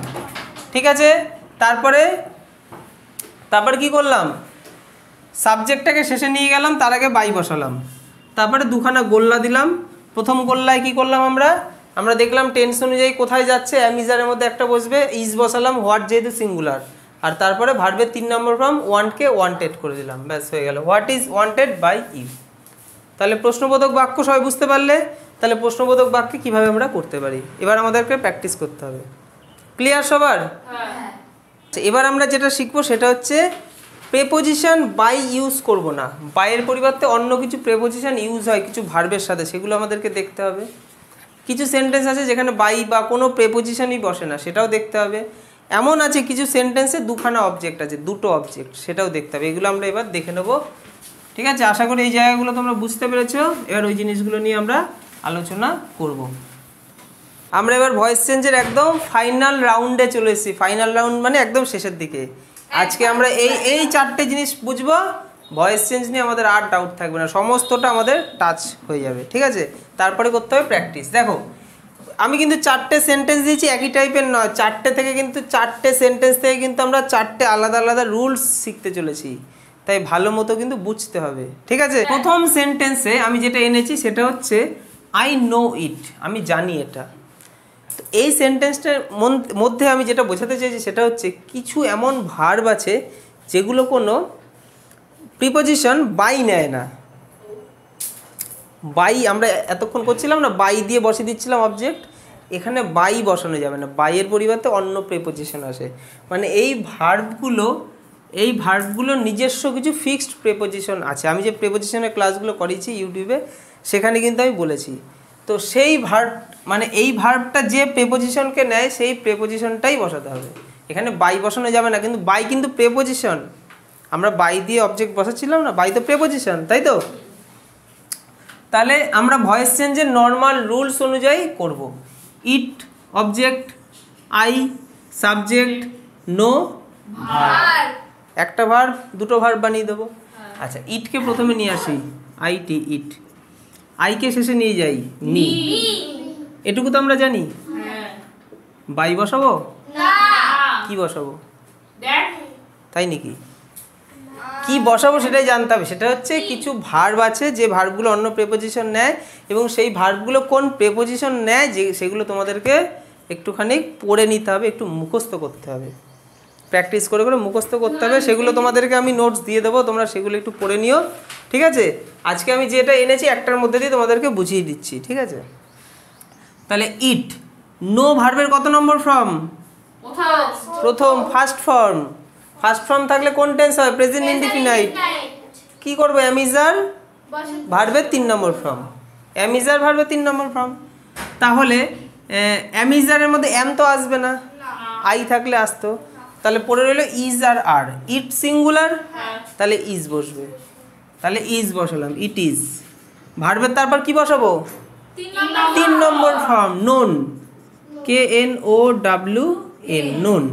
ঠিক আছে? তারপরে কি করলাম, সাবজেক্টটাকে শেষে নিয়ে গেলাম, তার আগে বাই বসালাম। তারপরে দুখানা গোল্লা দিলাম। প্রথম গোল্লায় কি করলাম, আমরা দেখলাম টেন্স অনুযায়ী কোথায় যাচ্ছে, অ্যামিজারের মধ্যে একটা বসবে, ইজ বসালাম, হোয়াট যেহেতু সিঙ্গুলার, আর তারপরে ভার্বের 3 নম্বর ফর্ম ওয়ান্টকে ওয়ান্টেড করে দিলাম, ব্যাস হয়ে গেল, what is wanted by you. তাহলে প্রশ্নবোধক বাক্য সবাই বুঝতে পারলে? তাহলে প্রশ্নবোধক বাক্যে কীভাবে আমরা করতে পারি, এবার আমাদেরকে প্র্যাকটিস করতে হবে। ক্লিয়ার সবার? এবার আমরা যেটা শিখবো সেটা হচ্ছে প্রেপোজিশন বাই ইউজ করব না, বাইয়ের পরিবর্তে অন্য কিছু প্রেপোজিশন ইউজ হয় কিছু ভার্বের সাথে, সেগুলো আমাদেরকে দেখতে হবে। কিছু সেন্টেন্স আছে যেখানে বাই বা কোনো প্রেপোজিশনই বসে না, সেটাও দেখতে হবে। এমন আছে কিছু সেন্টেন্সে দুখানা অবজেক্ট আছে, দুটো অবজেক্ট, সেটাও দেখতে হবে। এগুলো আমরা এবার দেখে নেব, ঠিক আছে? আশা করি এই জায়গাগুলো তোমরা বুঝতে পেরেছো। এবার ওই জিনিসগুলো নিয়ে আমরা আলোচনা করব। আমরা এবার ভয়েস চেঞ্জের একদম ফাইনাল রাউন্ডে চলে এসেছি। ফাইনাল রাউন্ড মানে একদম শেষের দিকে। আজকে আমরা এই 4টে জিনিস বুঝবো, ভয়েস চেঞ্জ নিয়ে আমাদের আর ডাউট থাকবে না, সমস্তটা আমাদের টাচ হয়ে যাবে, ঠিক আছে? তারপরে করতে হবে প্র্যাকটিস। দেখো, আমি কিন্তু 4টে সেন্টেন্স দিয়েছি, একই টাইপের নয়, 4টে থেকে কিন্তু 4টে সেন্টেন্স থেকে কিন্তু আমরা 4টে আলাদা আলাদা রুলস শিখতে চলেছি, তাই ভালো মতো কিন্তু বুঝতে হবে, ঠিক আছে? প্রথম সেন্টেন্সে আমি যেটা এনেছি সেটা হচ্ছে আই নো ইট, আমি জানি এটা। তো এই সেন্টেন্সটার মধ্যে আমি যেটা বোঝাতে চাইছি সেটা হচ্ছে কিছু এমন ভার্ব আছে যেগুলো কোনো প্রিপোজিশন বাই নেয় না। বাই আমরা এতক্ষণ করছিলাম না, বাই দিয়ে বসিয়ে দিচ্ছিলাম অবজেক্ট, এখানে বাই বসানো যাবে না, বাইয়ের পরিবর্তে অন্য প্রিপোজিশন আসে। মানে এই ভার্বগুলো নিজস্ব কিছু ফিক্সড প্রিপোজিশন আছে। আমি যে প্রিপোজিশনের ক্লাসগুলো করেছি ইউটিউবে, সেখানে কিন্তু আমি বলেছি। তো সেই ভার্ব মানে এই ভার্বটা যে প্রেপোজিশনকে নেয় সেই প্রেপোজিশনটাই বসাতে হবে। এখানে বাই বসানো যাবে না, কিন্তু বাই কিন্তু প্রেপোজিশন। আমরা বাই দিয়ে অবজেক্ট বসাচ্ছিলাম না, বাই তো প্রেপোজিশন, তাই তো? তাহলে আমরা ভয়েস চেঞ্জের নর্মাল রুলস অনুযায়ী করব। It object, I subject, no verb. একটা ভার্ব দুটো ভার্ব বানিয়ে দেবো। আচ্ছা, ইটকে প্রথমে নিয়ে আসি, আইটি ইট। আইকে শেষে নিয়ে যাই, মি। এটুকু তো আমরা জানি। হ্যাঁ। বাই বসাবো? না। কি বসাবো? দ্যাট। তাই নাকি? কি বসাবো সেটাই জানতে হবে। সেটা হচ্ছে কিছু ভার্ব আছে যে ভার্বগুলো অন্য প্রেপোজিশন নেয়, এবং সেই ভার্বগুলো কোন প্রেপোজিশন নেয় যে সেগুলো তোমাদেরকে একটুখানি পড়ে নিতে হবে, একটু মুখস্থ করতে হবে, প্র্যাকটিস করে করে মুখস্থ করতে হবে। সেগুলো তোমাদেরকে আমি নোটস দিয়ে দেবো, তোমরা সেগুলো একটু পড়ে নিও, ঠিক আছে? আজকে আমি যেটা এনেছি একটার মধ্যে দিয়ে তোমাদেরকে বুঝিয়ে দিচ্ছি, ঠিক আছে? তাহলে ইট, নো ভার্বের কত নম্বর ফর্ম? প্রথম, ফার্স্ট ফর্ম। ফার্স্ট ফর্ম থাকলে কোন টেন্স হয়? Present indefinite. কি করবো? অ্যামিজার ভার্বের 3 নম্বর ফর্ম। অ্যামিজার ভার্বের 3 নম্বর ফর্ম। তাহলে অ্যামিজারের মধ্যে এম তো আসবে না, আই থাকলে আসতো। তাহলে পড়ে রইল ইজ আর আর। ইট সিঙ্গুলার, তাহলে ইজ বসবে। তাহলে ইজ বসালাম, ইট ইজ। ভার্বের তারপর কি বসাবো? 3 নম্বর form, known. KNOWN, known.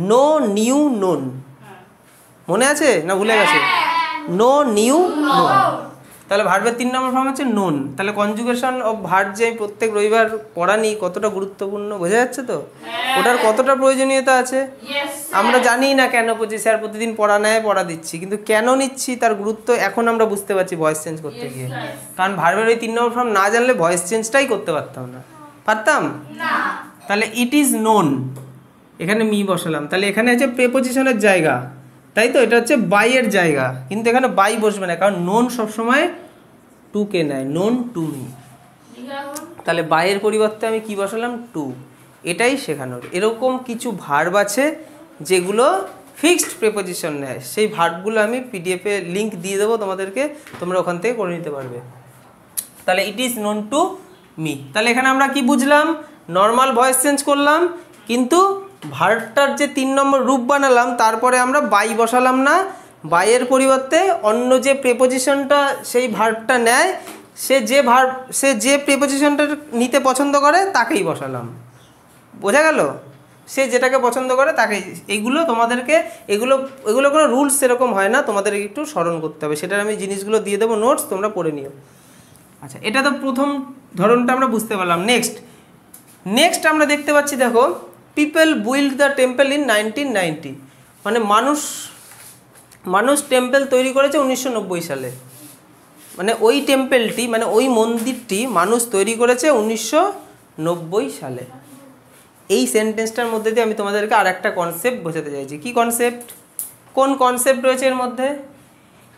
Know knew known. মনে আছে না ভুলে গেছে? Know knew known. তাহলে ভার্বের 3 নম্বর ফর্ম হচ্ছে নোন। তাহলে কনজুগেশন অফ ভার্ব যে পড়তে রবিবার পড়ানি কতটা গুরুত্বপূর্ণ বোঝা যাচ্ছে তো? ওটার কতটা প্রয়োজনীয়তা আছে আমরা জানি না কেন পড়ছি, স্যার প্রতিদিন পড়া নেয়, পড়া দিচ্ছি, কিন্তু কেন নিচ্ছি তার গুরুত্ব এখন আমরা বুঝতে পারছি ভয়েস চেঞ্জ করতে গিয়ে। কারণ ভার্বের ওই 3 নম্বর ফর্ম না জানলে ভয়েস চেঞ্জটাই করতে পারতাম না। পারতাম না। তাহলে ইট ইজ নোন, এখানে মি বসালাম। তাহলে এখানে হচ্ছে প্রেপোজিশনের জায়গা, তাই তো? এটা হচ্ছে বাইয়ের জায়গা, কিন্তু এখানে বাই বসবে না, কারণ নোন সবসময় টু কে নেয়, নোন টু মি। তাহলে বাইয়ের পরিবর্তে আমি কি বসালাম? টু। এটাই শেখানোর। এরকম কিছু ভার্ব আছে যেগুলো ফিক্সড প্রেপোজিশন নেয়, সেই ভার্বগুলো আমি পিডিএফে লিঙ্ক দিয়ে দেবো তোমাদেরকে, তোমরা ওখান থেকে করে নিতে পারবে। তাহলে it is known to me. তাহলে এখানে আমরা কি বুঝলাম? নর্মাল ভয়েস চেঞ্জ করলাম, কিন্তু ভার্বটার যে 3 নম্বর রূপ বানালাম তারপরে আমরা বাই বসালাম না, বাইয়ের পরিবর্তে অন্য যে প্রেপোজিশনটা সেই ভার্বটা নেয় সে যে প্রেপোজিশনটা নিতে পছন্দ করে তাকেই বসালাম। বোঝা গেল? সে যেটাকে পছন্দ করে তাকেই। এইগুলো তোমাদেরকে এগুলো কোনো রুলস সেরকম হয় না, তোমাদের একটু স্মরণ করতে হবে। সেটার আমি জিনিসগুলো দিয়ে দেবো, নোটস তোমরা পড়ে নিও। আচ্ছা, এটা তো প্রথম ধরনটা আমরা বুঝতে পারলাম। নেক্সট আমরা দেখতে পাচ্ছি, দেখো, people build the temple in 1990। মানে মানুষ টেম্পল তৈরি করেছে 1990 সালে। মানে ওই টেম্পলটি, মানে ওই মন্দিরটি মানুষ তৈরি করেছে 1990 সালে। এই সেন্টেন্সটার মধ্যে দিয়ে আমি তোমাদেরকে আর একটা কনসেপ্ট বোঝাতে চাইছি। কি কনসেপ্ট? কোন কনসেপ্ট রয়েছে এর মধ্যে?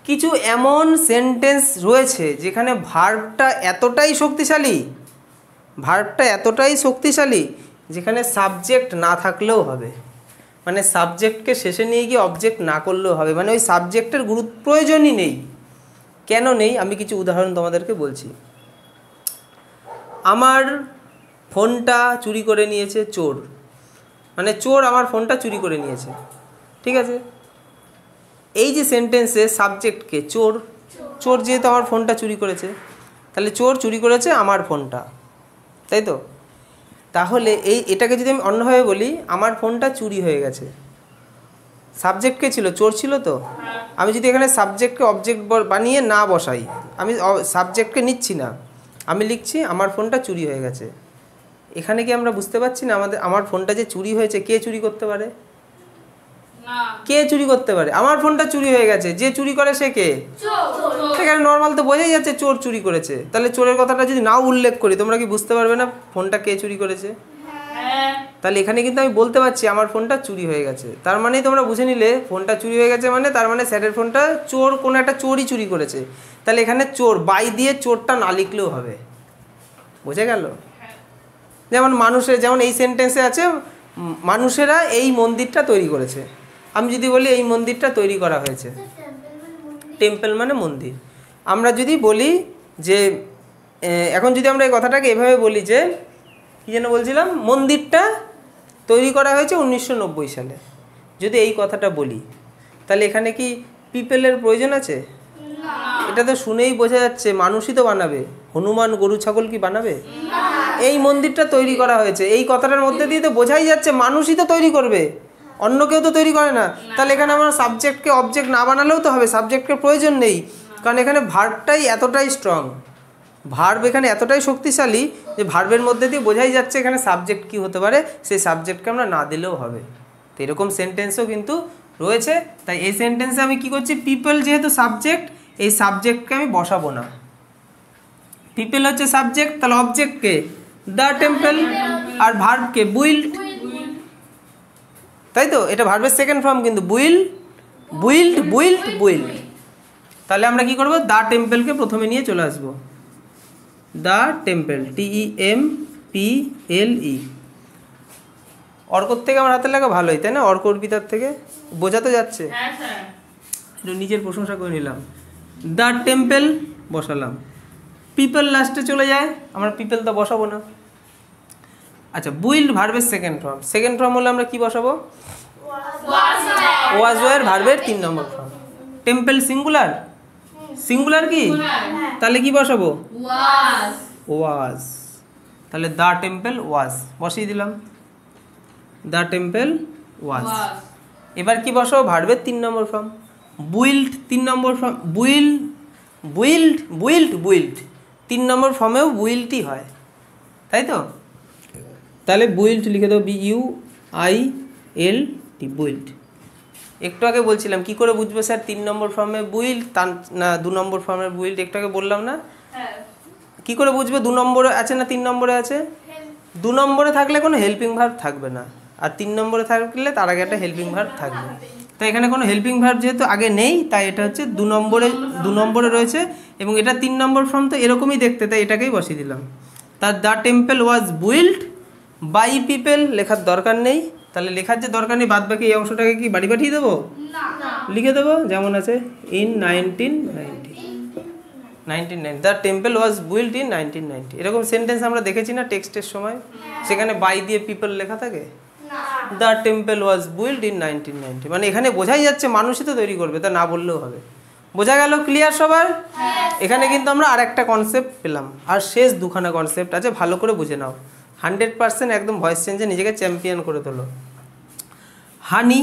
কিছু এমন সেন্টেন্স রয়েছে যেখানে ভার্বটা এতটাই শক্তিশালী যেখানে সাবজেক্ট না থাকলেও হবে। মানে সাবজেক্টকে শেষে নিয়ে গিয়ে অবজেক্ট না করলেও হবে, মানে ওই সাবজেক্টের প্রয়োজনই নেই। কেন নেই আমি কিছু উদাহরণ তোমাদেরকে বলছি। আমার ফোনটা চুরি করে নিয়েছে চোর, মানে চোর আমার ফোনটা চুরি করে নিয়েছে, ঠিক আছে? এই যে সেন্টেন্সে সাবজেক্টকে চোর যেহেতু আমার ফোনটা চুরি করেছে, তাহলে চোর চুরি করেছে আমার ফোনটা, তাই তো? তাহলে এটাকে যদি আমি অন্যভাবে বলি, আমার ফোনটা চুরি হয়ে গেছে, সাবজেক্ট কে ছিল? চোর ছিল তো। আমি যদি এখানে সাবজেক্টকে অবজেক্ট বানিয়ে না বসাই, আমি সাবজেক্টকে নিচ্ছি না, আমি লিখছি আমার ফোনটা চুরি হয়ে গেছে। এখানে কি আমরা বুঝতে পারছি না আমার ফোনটা যে চুরি হয়েছে, কে চুরি করতে পারে? কে চুরি করতে পারে? আমার ফোনটা চুরি হয়ে গেছে, যে চুরি করে সে কে? সেখানে নর্মাল তো বোঝাই যাচ্ছে চোর চুরি করেছে। তাহলে চোরের কথাটা যদি নাও উল্লেখ করি, তোমরা কি বুঝতে পারবে না ফোনটা কে চুরি করেছে? তাহলে এখানে কিন্তু আমি বলতে পারছি আমার ফোনটা চুরি হয়ে গেছে, তার মানেই তোমরা বুঝে নিলে ফোনটা চুরি হয়ে গেছে মানে তার মানে স্যারের ফোনটা কোনো একটা চোরই চুরি করেছে। তাহলে এখানে চোর বাই দিয়ে চোরটা না লিখলেও হবে। বুঝে গেল? যেমন এই সেন্টেন্সে আছে মানুষেরা এই মন্দিরটা তৈরি করেছে। আমি যদি বলি এই মন্দিরটা তৈরি করা হয়েছে, টেম্পল মানে মন্দির। আমরা যদি বলি যে এখন যদি আমরা এই কথাটাকে এভাবে বলি যে কী যেন বলছিলাম, মন্দিরটা তৈরি করা হয়েছে 1990 সালে, যদি এই কথাটা বলি, তাহলে এখানে কি পিপলের প্রয়োজন আছে? এটা তো শুনেই বোঝা যাচ্ছে মানুষই তো বানাবে, হনুমান গরু ছাগল কি বানাবে? এই মন্দিরটা তৈরি করা হয়েছে, এই কথাটার মধ্যে দিয়ে তো বোঝাই যাচ্ছে মানুষই তো তৈরি করবে, অন্য কেউ তো তৈরি করে না। তাহলে এখানে আমার সাবজেক্টকে অবজেক্ট না বানালেও তো হবে, সাবজেক্টের প্রয়োজন নেই, কারণ এখানে ভার্বটাই এতটাই স্ট্রং, ভার্ব এখানে এতটাই শক্তিশালী যে ভার্বের মধ্যে দিয়ে বোঝাই যাচ্ছে এখানে সাবজেক্ট কি হতে পারে, সেই সাবজেক্টকে আমরা না দিলেও হবে। তো এরকম সেন্টেন্সও কিন্তু রয়েছে। তাই এই সেন্টেন্সে আমি কি করছি, পিপল যেহেতু সাবজেক্ট, এই সাবজেক্টকে আমি বসাবো না। পিপল হচ্ছে সাবজেক্ট, তাহলে অবজেক্টকে দ্য টেম্পল, আর ভার্বকে বুইল্ড, তাই তো? এটা ভার্বের সেকেন্ড ফর্ম কিন্তু, বুইল্ড বুইল্ড বুইল্ড বুইল্ড। তাহলে আমরা কি করব, দ্য টেম্পলকে প্রথমে নিয়ে চলে আসবো, দ্য টেম্পল, TEMPLE। অর্কর থেকে আমার হাতের লেখা ভালোই, তাই না? অর্ক অর্পিতার থেকে বোঝা তো যাচ্ছে, একটু নিজের প্রশংসা করে নিলাম। দ্য টেম্পল বসালাম, পিপল লাস্টে চলে যায়, আমরা পিপল তো বসাবো না। আচ্ছা, বুইল্ড ভার্বের সেকেন্ড ফর্ম, সেকেন্ড ফর্ম হলে আমরা কি বসাবো, ওয়াজ ওয়ার ভার্বের 3 নম্বর ফর্ম। টেম্পল সিঙ্গুলার, সিঙ্গুলার কি, তাহলে কি বসাবো, ওয়াজ। তাহলে দ্য টেম্পল ওয়াজ বসিয়ে দিলাম, দ্য টেম্পল ওয়াজ। এবার কি বসাবো, ভার্বের 3 নম্বর ফর্ম, বুইল্ড 3 নম্বর form, build build build build 3 নম্বর ফর্মেও বুইল্ডই হয়, তাই তো? তাহলে বুইল্ড লিখে দেবো, BUILD, বুইল্ড। একটু আগে বলছিলাম কি করে বুঝবো স্যার 3 নম্বর ফর্মে বুইল্ড না 2 নম্বর ফর্মে বুইল্ড, একটু আগে বললাম না? কি করে বুঝবে 2 নম্বরে আছে না 3 নম্বরে আছে? 2 নম্বরে থাকলে কোনো হেল্পিং ভার্ব থাকবে না, আর 3 নম্বরে থাকলে তার আগে একটা হেল্পিং ভার্ব থাকবে। তো এখানে কোনো হেল্পিং ভার্ব যেহেতু আগে নেই, তাই এটা হচ্ছে 2 নম্বরে রয়েছে, এবং এটা 3 নম্বর ফর্ম, তো এরকমই দেখতে, তাই এটাকেই বসিয়ে দিলাম। তার the temple was build by people লেখার দরকার নেই, তাহলে লেখার যে দরকার নেই, বাদ বাকি এই অংশটাকে কি বাড়ি পাঠিয়ে দেবো, লিখে দেবো যেমন আছে, in 1990, the temple was build in 1990। এরকম সেন্টেন্স আমরা দেখেছি না টেক্সটের সময়, সেখানে বাই দিয়ে পিপল লেখা থাকে, the temple was build in 1990, মানে এখানে বোঝাই যাচ্ছে মানুষই তো তৈরি করবে, তা না বললেও হবে। বোঝা গেল, ক্লিয়ার সবার? এখানে কিন্তু আমরা আরেকটা কনসেপ্ট পেলাম, আর শেষ 2খানা কনসেপ্ট আছে, ভালো করে বুঝে নাও। 100% একদম ভয়েস চেঞ্জে নিজেকে চ্যাম্পিয়ন করে তোলো। হানি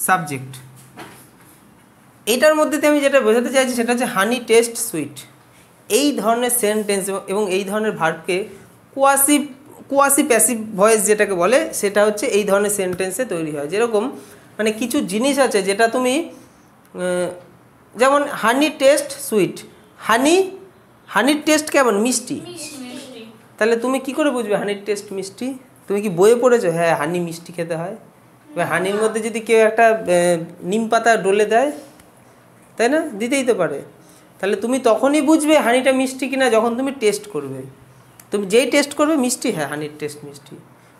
সাবজেক্ট, এইটার মধ্যে আমি যেটা বোঝাতে চাইছি সেটা হচ্ছে হানি টেস্ট সুইট। এই ধরনের সেন্টেন্স এবং এই ধরনের ভার্বকে কোয়াসি প্যাসিভ ভয়েস যেটাকে বলে, সেটা হচ্ছে এই ধরনের সেন্টেন্সে তৈরি হয়। যেরকম মানে কিছু জিনিস আছে যেটা তুমি, যেমন হানি টেস্ট সুইট, হানির টেস্ট কেমন, মিষ্টি। তাহলে তুমি কি করে বুঝবে হানির টেস্ট মিষ্টি? তুমি কি বইয়ে পড়েছো, হ্যাঁ হানি মিষ্টি খেতে হয়? এবার হানির মধ্যে যদি কেউ একটা নিম পাতা ডলে দেয়, তাই না, দিতেই তো পারে। তাহলে তুমি তখনই বুঝবে হানিটা মিষ্টি কিনা যখন তুমি টেস্ট করবে। তুমি যেই টেস্ট করবে মিষ্টি, হ্যাঁ হানির টেস্ট মিষ্টি।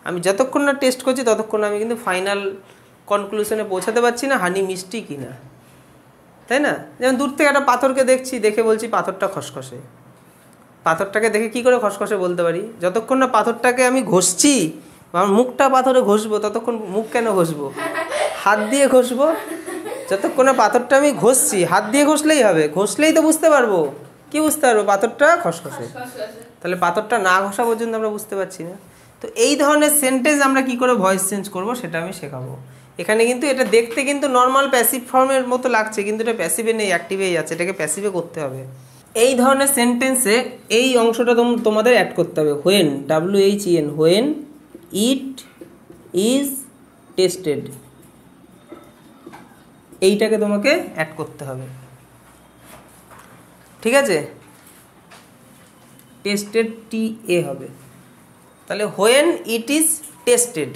আমি যতক্ষণ না টেস্ট করছি ততক্ষণ আমি কিন্তু ফাইনাল কনক্লুশনে পৌঁছাতে পারছি না হানি মিষ্টি কিনা, তাই না? যেমন দূর থেকে একটা পাথরকে দেখছি, দেখে বলছি পাথরটা খসখসে। পাথরটাকে দেখে কি করে খসখসে বলতে পারি? যতক্ষণ না পাথরটাকে আমি ঘষছি, আমার মুখটা পাথরে ঘষবো, ততক্ষণ মুখ কেন ঘষবো, হাত দিয়ে ঘষবো। যতক্ষণ না পাথরটা আমি ঘষছি, হাত দিয়ে ঘষলেই হবে, ঘষলেই তো বুঝতে পারবো। কি বুঝতে পারবো? পাথরটা খসখসে। তাহলে পাথরটা না ঘষা পর্যন্ত আমরা বুঝতে পারছি না। তো এই ধরনের সেন্টেন্স আমরা কি করে ভয়েস চেঞ্জ করব সেটা আমি শেখাবো। এখানে কিন্তু এটা দেখতে কিন্তু নর্মাল প্যাসিভ ফর্মের মতো লাগছে, কিন্তু এটা প্যাসিভে নেই, অ্যাক্টিভেই আছে, এটাকে প্যাসিভে করতে হবে। এই ধরনের সেন্টেন্সে এই অংশটা তোমাদের অ্যাড করতে হবে, when, WHEN, when it is tasted, এইটাকে তোমাকে অ্যাড করতে হবে, ঠিক আছে? টেস্টেড TA হবে। তাহলে হোয়েন ইট ইজ টেস্টেড,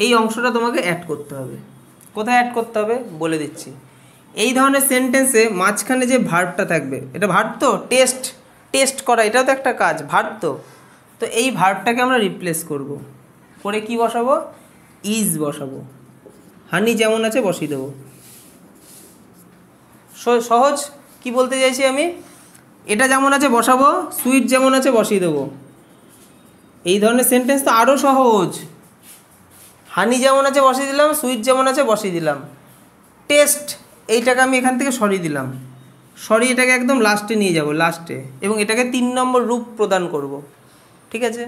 এই অংশটা তোমাকে অ্যাড করতে হবে। কোথায় অ্যাড করতে হবে বলে দিচ্ছি। এই ধরনের সেন্টেন্সে মাঝখানে যে ভার্বটা থাকবে, এটা ভার্ব তো, টেস্ট করা, এটাও তো একটা কাজ, ভার্ব তো এই ভার্বটাকে আমরা রিপ্লেস করব, করে কি বসাবো, ইজ বসাবো। হানি যেমন আছে বসিয়ে দেবো। সহজ। কি বলতে চাইছি আমি, এটা যেমন আছে বসাবো, সুইট যেমন আছে বসিয়ে দেবো। এই ধরনের সেন্টেন্স তো আরও সহজ। হানি যেমন আছে বসিয়ে দিলাম, সুইট যেমন আছে বসিয়ে দিলাম। টেস্ট এইটাকে আমি এখান থেকে সরিয়ে দিলাম, সরিয়ে এটাকে একদম লাস্টে নিয়ে যাব, লাস্টে, এবং এটাকে 3 নম্বর রূপ প্রদান করব। ঠিক আছে?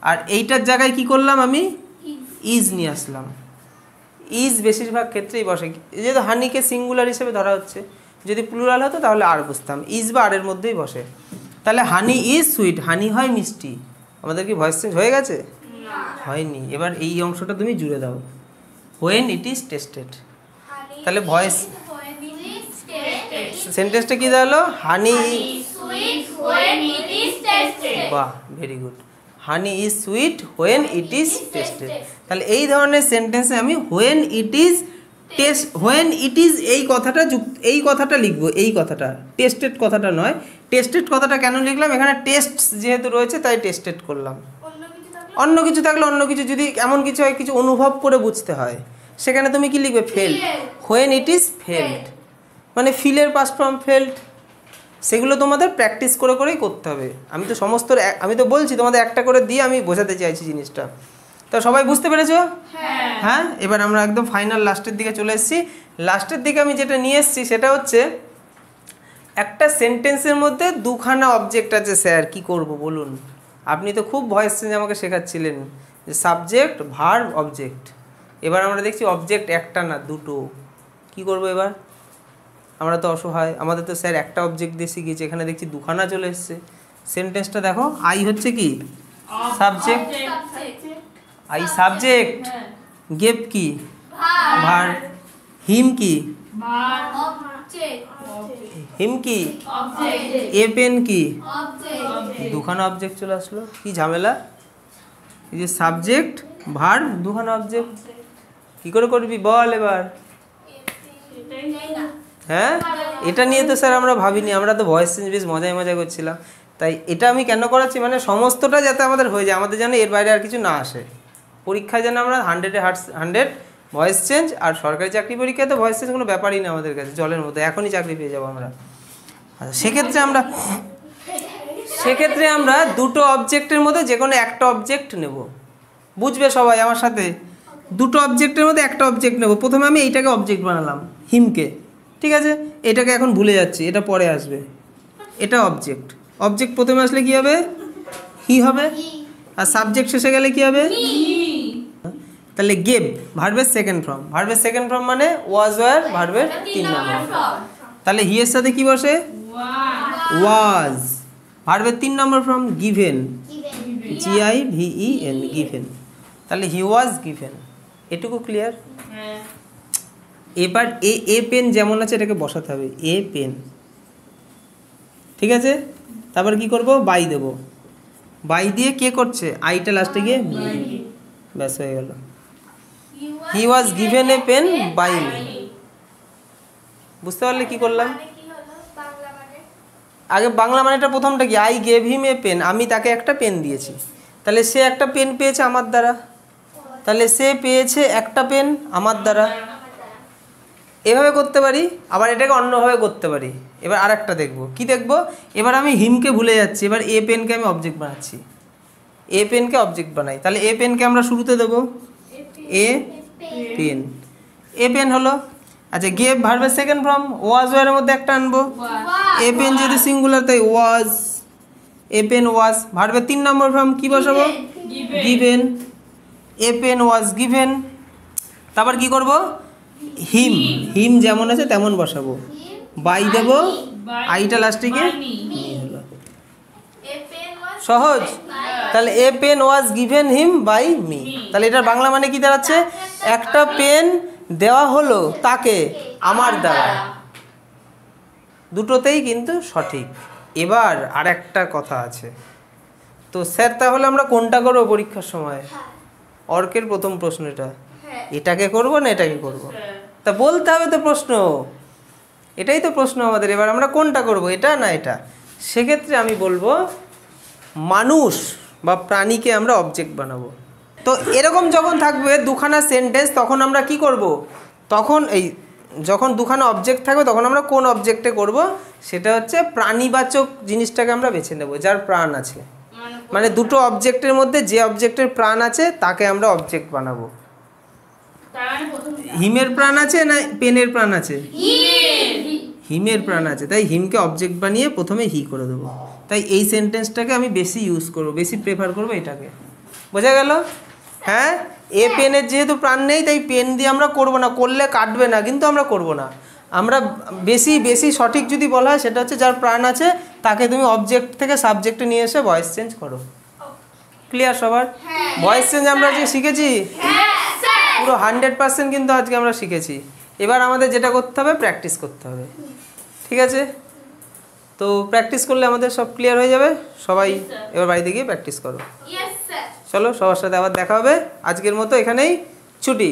আর এইটার জায়গায় কি করলাম, আমি ইজ নিয়ে আসলাম। ইজ বেশিরভাগ ক্ষেত্রেই বসে, যেহেতু হানিকে সিঙ্গুলার হিসেবে ধরা হচ্ছে, যদি প্লুরাল হতো তাহলে আর বুঝতাম, ইজ বা আরের মধ্যেই বসে। তাহলে হানি ইজ সুইট, হানি হয় মিষ্টি। আমাদের কি ভয়েস চেঞ্জ হয়ে গেছে? হয়নি। এবার এই অংশটা তুমি জুড়ে দাও, হোয়েন ইট ইজ টেস্টেড। তাহলে ভয়েস সেন্টেন্সটা কি দাঁড়ালো? হানি, বাহ, very good. Honey is sweet when it is tasted. তাহলে এই ধরনের সেন্টেন্সে আমি when it is test, when it is এই কথাটা এই কথাটা লিখবো, এই কথাটা, টেস্টেড কথাটা নয়। টেস্টেড কথাটা কেন লিখলাম? এখানে টেস্ট যেহেতু রয়েছে তাই টেস্টেড করলাম। অন্য কিছু থাকলে অন্য কিছু, যদি এমন কিছু হয় কিছু অনুভব করে বুঝতে হয়, সেখানে তুমি কি লিখবে? Felt. When it is felt, মানে ফিলের পাস্ট ফর্ম ফেল্ট। সেগুলো তোমাদের প্র্যাকটিস করে করেই করতে হবে। আমি তো বলছি তোমাদের একটা করে দিয়ে আমি বোঝাতে চাইছি জিনিসটা। তো সবাই বুঝতে পেরেছো? হ্যাঁ। এবার আমরা একদম ফাইনাল লাস্টের দিকে চলে এসেছি। লাস্টের দিকে আমি যেটা নিয়ে এসেছি সেটা হচ্ছে, একটা সেন্টেন্সের মধ্যে 2খানা অবজেক্ট আছে স্যার, কি করব বলুন? আপনি তো খুব ভয়েস চেঞ্জ আমাকে শেখাচ্ছিলেন যে সাবজেক্ট, ভার্ব, অবজেক্ট। এবার আমরা দেখছি অবজেক্ট একটা না 2টো। কি করব এবার? আমরা তো অসহায়, আমাদের তো স্যার একটা অবজেক্ট দিয়ে শিখিয়েছে, এখানে দেখছি 2খানা চলে এসছে। সেন্টেন্সটা দেখো, আই হচ্ছে কি? সাবজেক্ট। আই সাবজেক্ট, গেভ কি? ভার্ব। হিম কি? হিম কি? এ পেন কি? 2খানা অবজেক্ট চলে আসলো, কি ঝামেলা? এই যে সাবজেক্ট, ভার্ব, 2খানা অবজেক্ট, কি করে করবি বল এবার? হ্যাঁ, এটা নিয়ে তো স্যার আমরা ভাবিনি, আমরা তো ভয়েস চেঞ্জ বেশ মজায় মজা করছিলাম। তাই এটা আমি কেন করাচ্ছি, মানে সমস্তটা যাতে আমাদের হয়ে যায়, আমাদের যেন এর বাইরে আর কিছু না আসে। পরীক্ষায় যেন আমরা 100 ভয়েস চেঞ্জ, আর সরকারি চাকরি পরীক্ষায় তো ভয়েস চেঞ্জ কোনো ব্যাপারই না আমাদের কাছে, জলের মধ্যে, এখনই চাকরি পেয়ে যাবো আমরা। আচ্ছা, সেক্ষেত্রে আমরা 2টো অবজেক্টের মধ্যে যে কোনো একটা অবজেক্ট নেব। বুঝবে সবাই আমার সাথে? 2টো অবজেক্টের মধ্যে একটা অবজেক্ট নেব। প্রথমে আমি এইটাকে অবজেক্ট বানালাম, হিমকে। ঠিক আছে, এটাকে এখন ভুলে যাচ্ছি, এটা পরে আসবে। এটা অবজেক্ট। অবজেক্ট প্রথমে আসলে কি হবে? হি হবে। আর সাবজেক্ট শেষে গেলে কি হবে? তাহলে গেভ ভার্বের সেকেন্ড ফর্ম। ভার্বের সেকেন্ড ফর্ম মানে ওয়াজ, ওয়ার, ভার্বের 3 নম্বর। তাহলে হি এর সাথে কি বসে? ওয়াজ। ভার্বের 3 নম্বর ফর্ম গিভেন, GIVEN, গিভেন। তাহলে হি ওয়াজ গিভেন। এটুকু ক্লিয়ার? এবার এ পেন যেমন আছে এটাকে বসাতে হবে, এ পেন। ঠিক আছে, তারপর কি করব? By Dev. বাই দিয়ে কে করছে? আইটা লাস্টে গিয়ে মি। ব্যাস হয়ে গেল। He was given a pen by me. বুঝতে পারলে কি করলাম? আগে বাংলা মানেটা প্রথমটা কি? I gave him a pen, আমি তাকে একটা পেন দিয়েছি। তাহলে সে একটা পেন পেয়েছে আমার দ্বারা, তাহলে সে পেয়েছে একটা পেন আমার দ্বারা। এভাবে করতে পারি, আবার এটাকে অন্যভাবে করতে পারি। এবার আর একটা দেখবো, কি দেখবো? এবার আমি হিমকে ভুলে যাচ্ছি, এবার এ পেনকে আমি অবজেক্ট বানাচ্ছি। এ পেনকে অবজেক্ট বানাই, তাহলে এ পেনকে আমরা শুরুতে দেবো এ পেন। এ পেন হলো। আচ্ছা, গেভ ভার্বের সেকেন্ড ফর্ম, ওয়াজ, ওয়ার মধ্যে একটা আনবো। এ পেন যেহেতু সিঙ্গুলার তাই ওয়াজ, এ পেন ওয়াজ। ভার্বের 3 নম্বর ফর্ম কি বসাবো? Given. A pen was given. তারপর কি করব? হিম। হিম যেমন আছে তেমন বসাবো। বাই দেব, আইটা লাস্টে গিয়ে মি হলো। সহজ? তাহলে a pen was given him by me. তাহলে এটার বাংলা মানে কি দাঁড়াচ্ছে? একটা পেন দেওয়া হলো তাকে আমার দ্বারা। দুটোতেই কিন্তু সঠিক। এবার আর একটা কথা আছে, তো স্যার তাহলে আমরা কোনটা করবো পরীক্ষার সময়? অর্কের প্রথম প্রশ্ন এটা, এটাকে করব না এটাকে করব? তা বলতে হবে তো প্রশ্ন, এটাই তো প্রশ্ন আমাদের। এবার আমরা কোনটা করব, এটা না এটা? সেক্ষেত্রে আমি বলবো মানুষ বা প্রাণীকে আমরা অবজেক্ট বানাবো। তো এরকম যখন থাকবে 2খানা সেন্টেন্স, তখন আমরা কি করব? তখন এই যখন দুখানা অবজেক্ট থাকবে তখন আমরা কোন অবজেক্টে করব, সেটা হচ্ছে প্রাণীবাচক জিনিসটাকে আমরা বেছে নেব, যার প্রাণ আছে। মানে দুটো অবজেক্টের মধ্যে যে অবজেক্টের প্রাণ আছে তাকে আমরা অবজেক্ট বানাবো। তার মানে প্রথম হিমের প্রাণ আছে না পেনের প্রাণ আছে? হিমের। হিমের প্রাণ আছে, তাই হিমকে অবজেক্ট বানিয়ে প্রথমে হি করে দেবো। তাই এই সেন্টেন্সটাকে আমি বেশি ইউজ করব, বেশি প্রেফার করব এটাকে। বোঝা গেল? হ্যাঁ, এ পেনের যেহেতু প্রাণ নেই তাই পেন দিয়ে আমরা করব না, করলে কাটবে না, কিন্তু আমরা করব না। আমরা বেশি সঠিক যদি বলা হয় সেটা হচ্ছে যার প্রাণ আছে তাকে তুমি অবজেক্ট থেকে সাবজেক্টে নিয়ে এসে ভয়েস চেঞ্জ করো। ক্লিয়ার সবার? ভয়েস চেঞ্জ আমরা আজকে শিখেছি পুরো 100% কিন্তু আজকে আমরা শিখেছি। এবার আমাদের যেটা করতে হবে, প্র্যাকটিস করতে হবে। ঠিক আছে? তো প্র্যাকটিস করলে আমাদের সব ক্লিয়ার হয়ে যাবে। সবাই এবার বাড়িতে গিয়ে প্র্যাকটিস করো। Yes sir. চলো, সবার সাথে আবার দেখা হবে। আজকের মতো এখানেই ছুটি।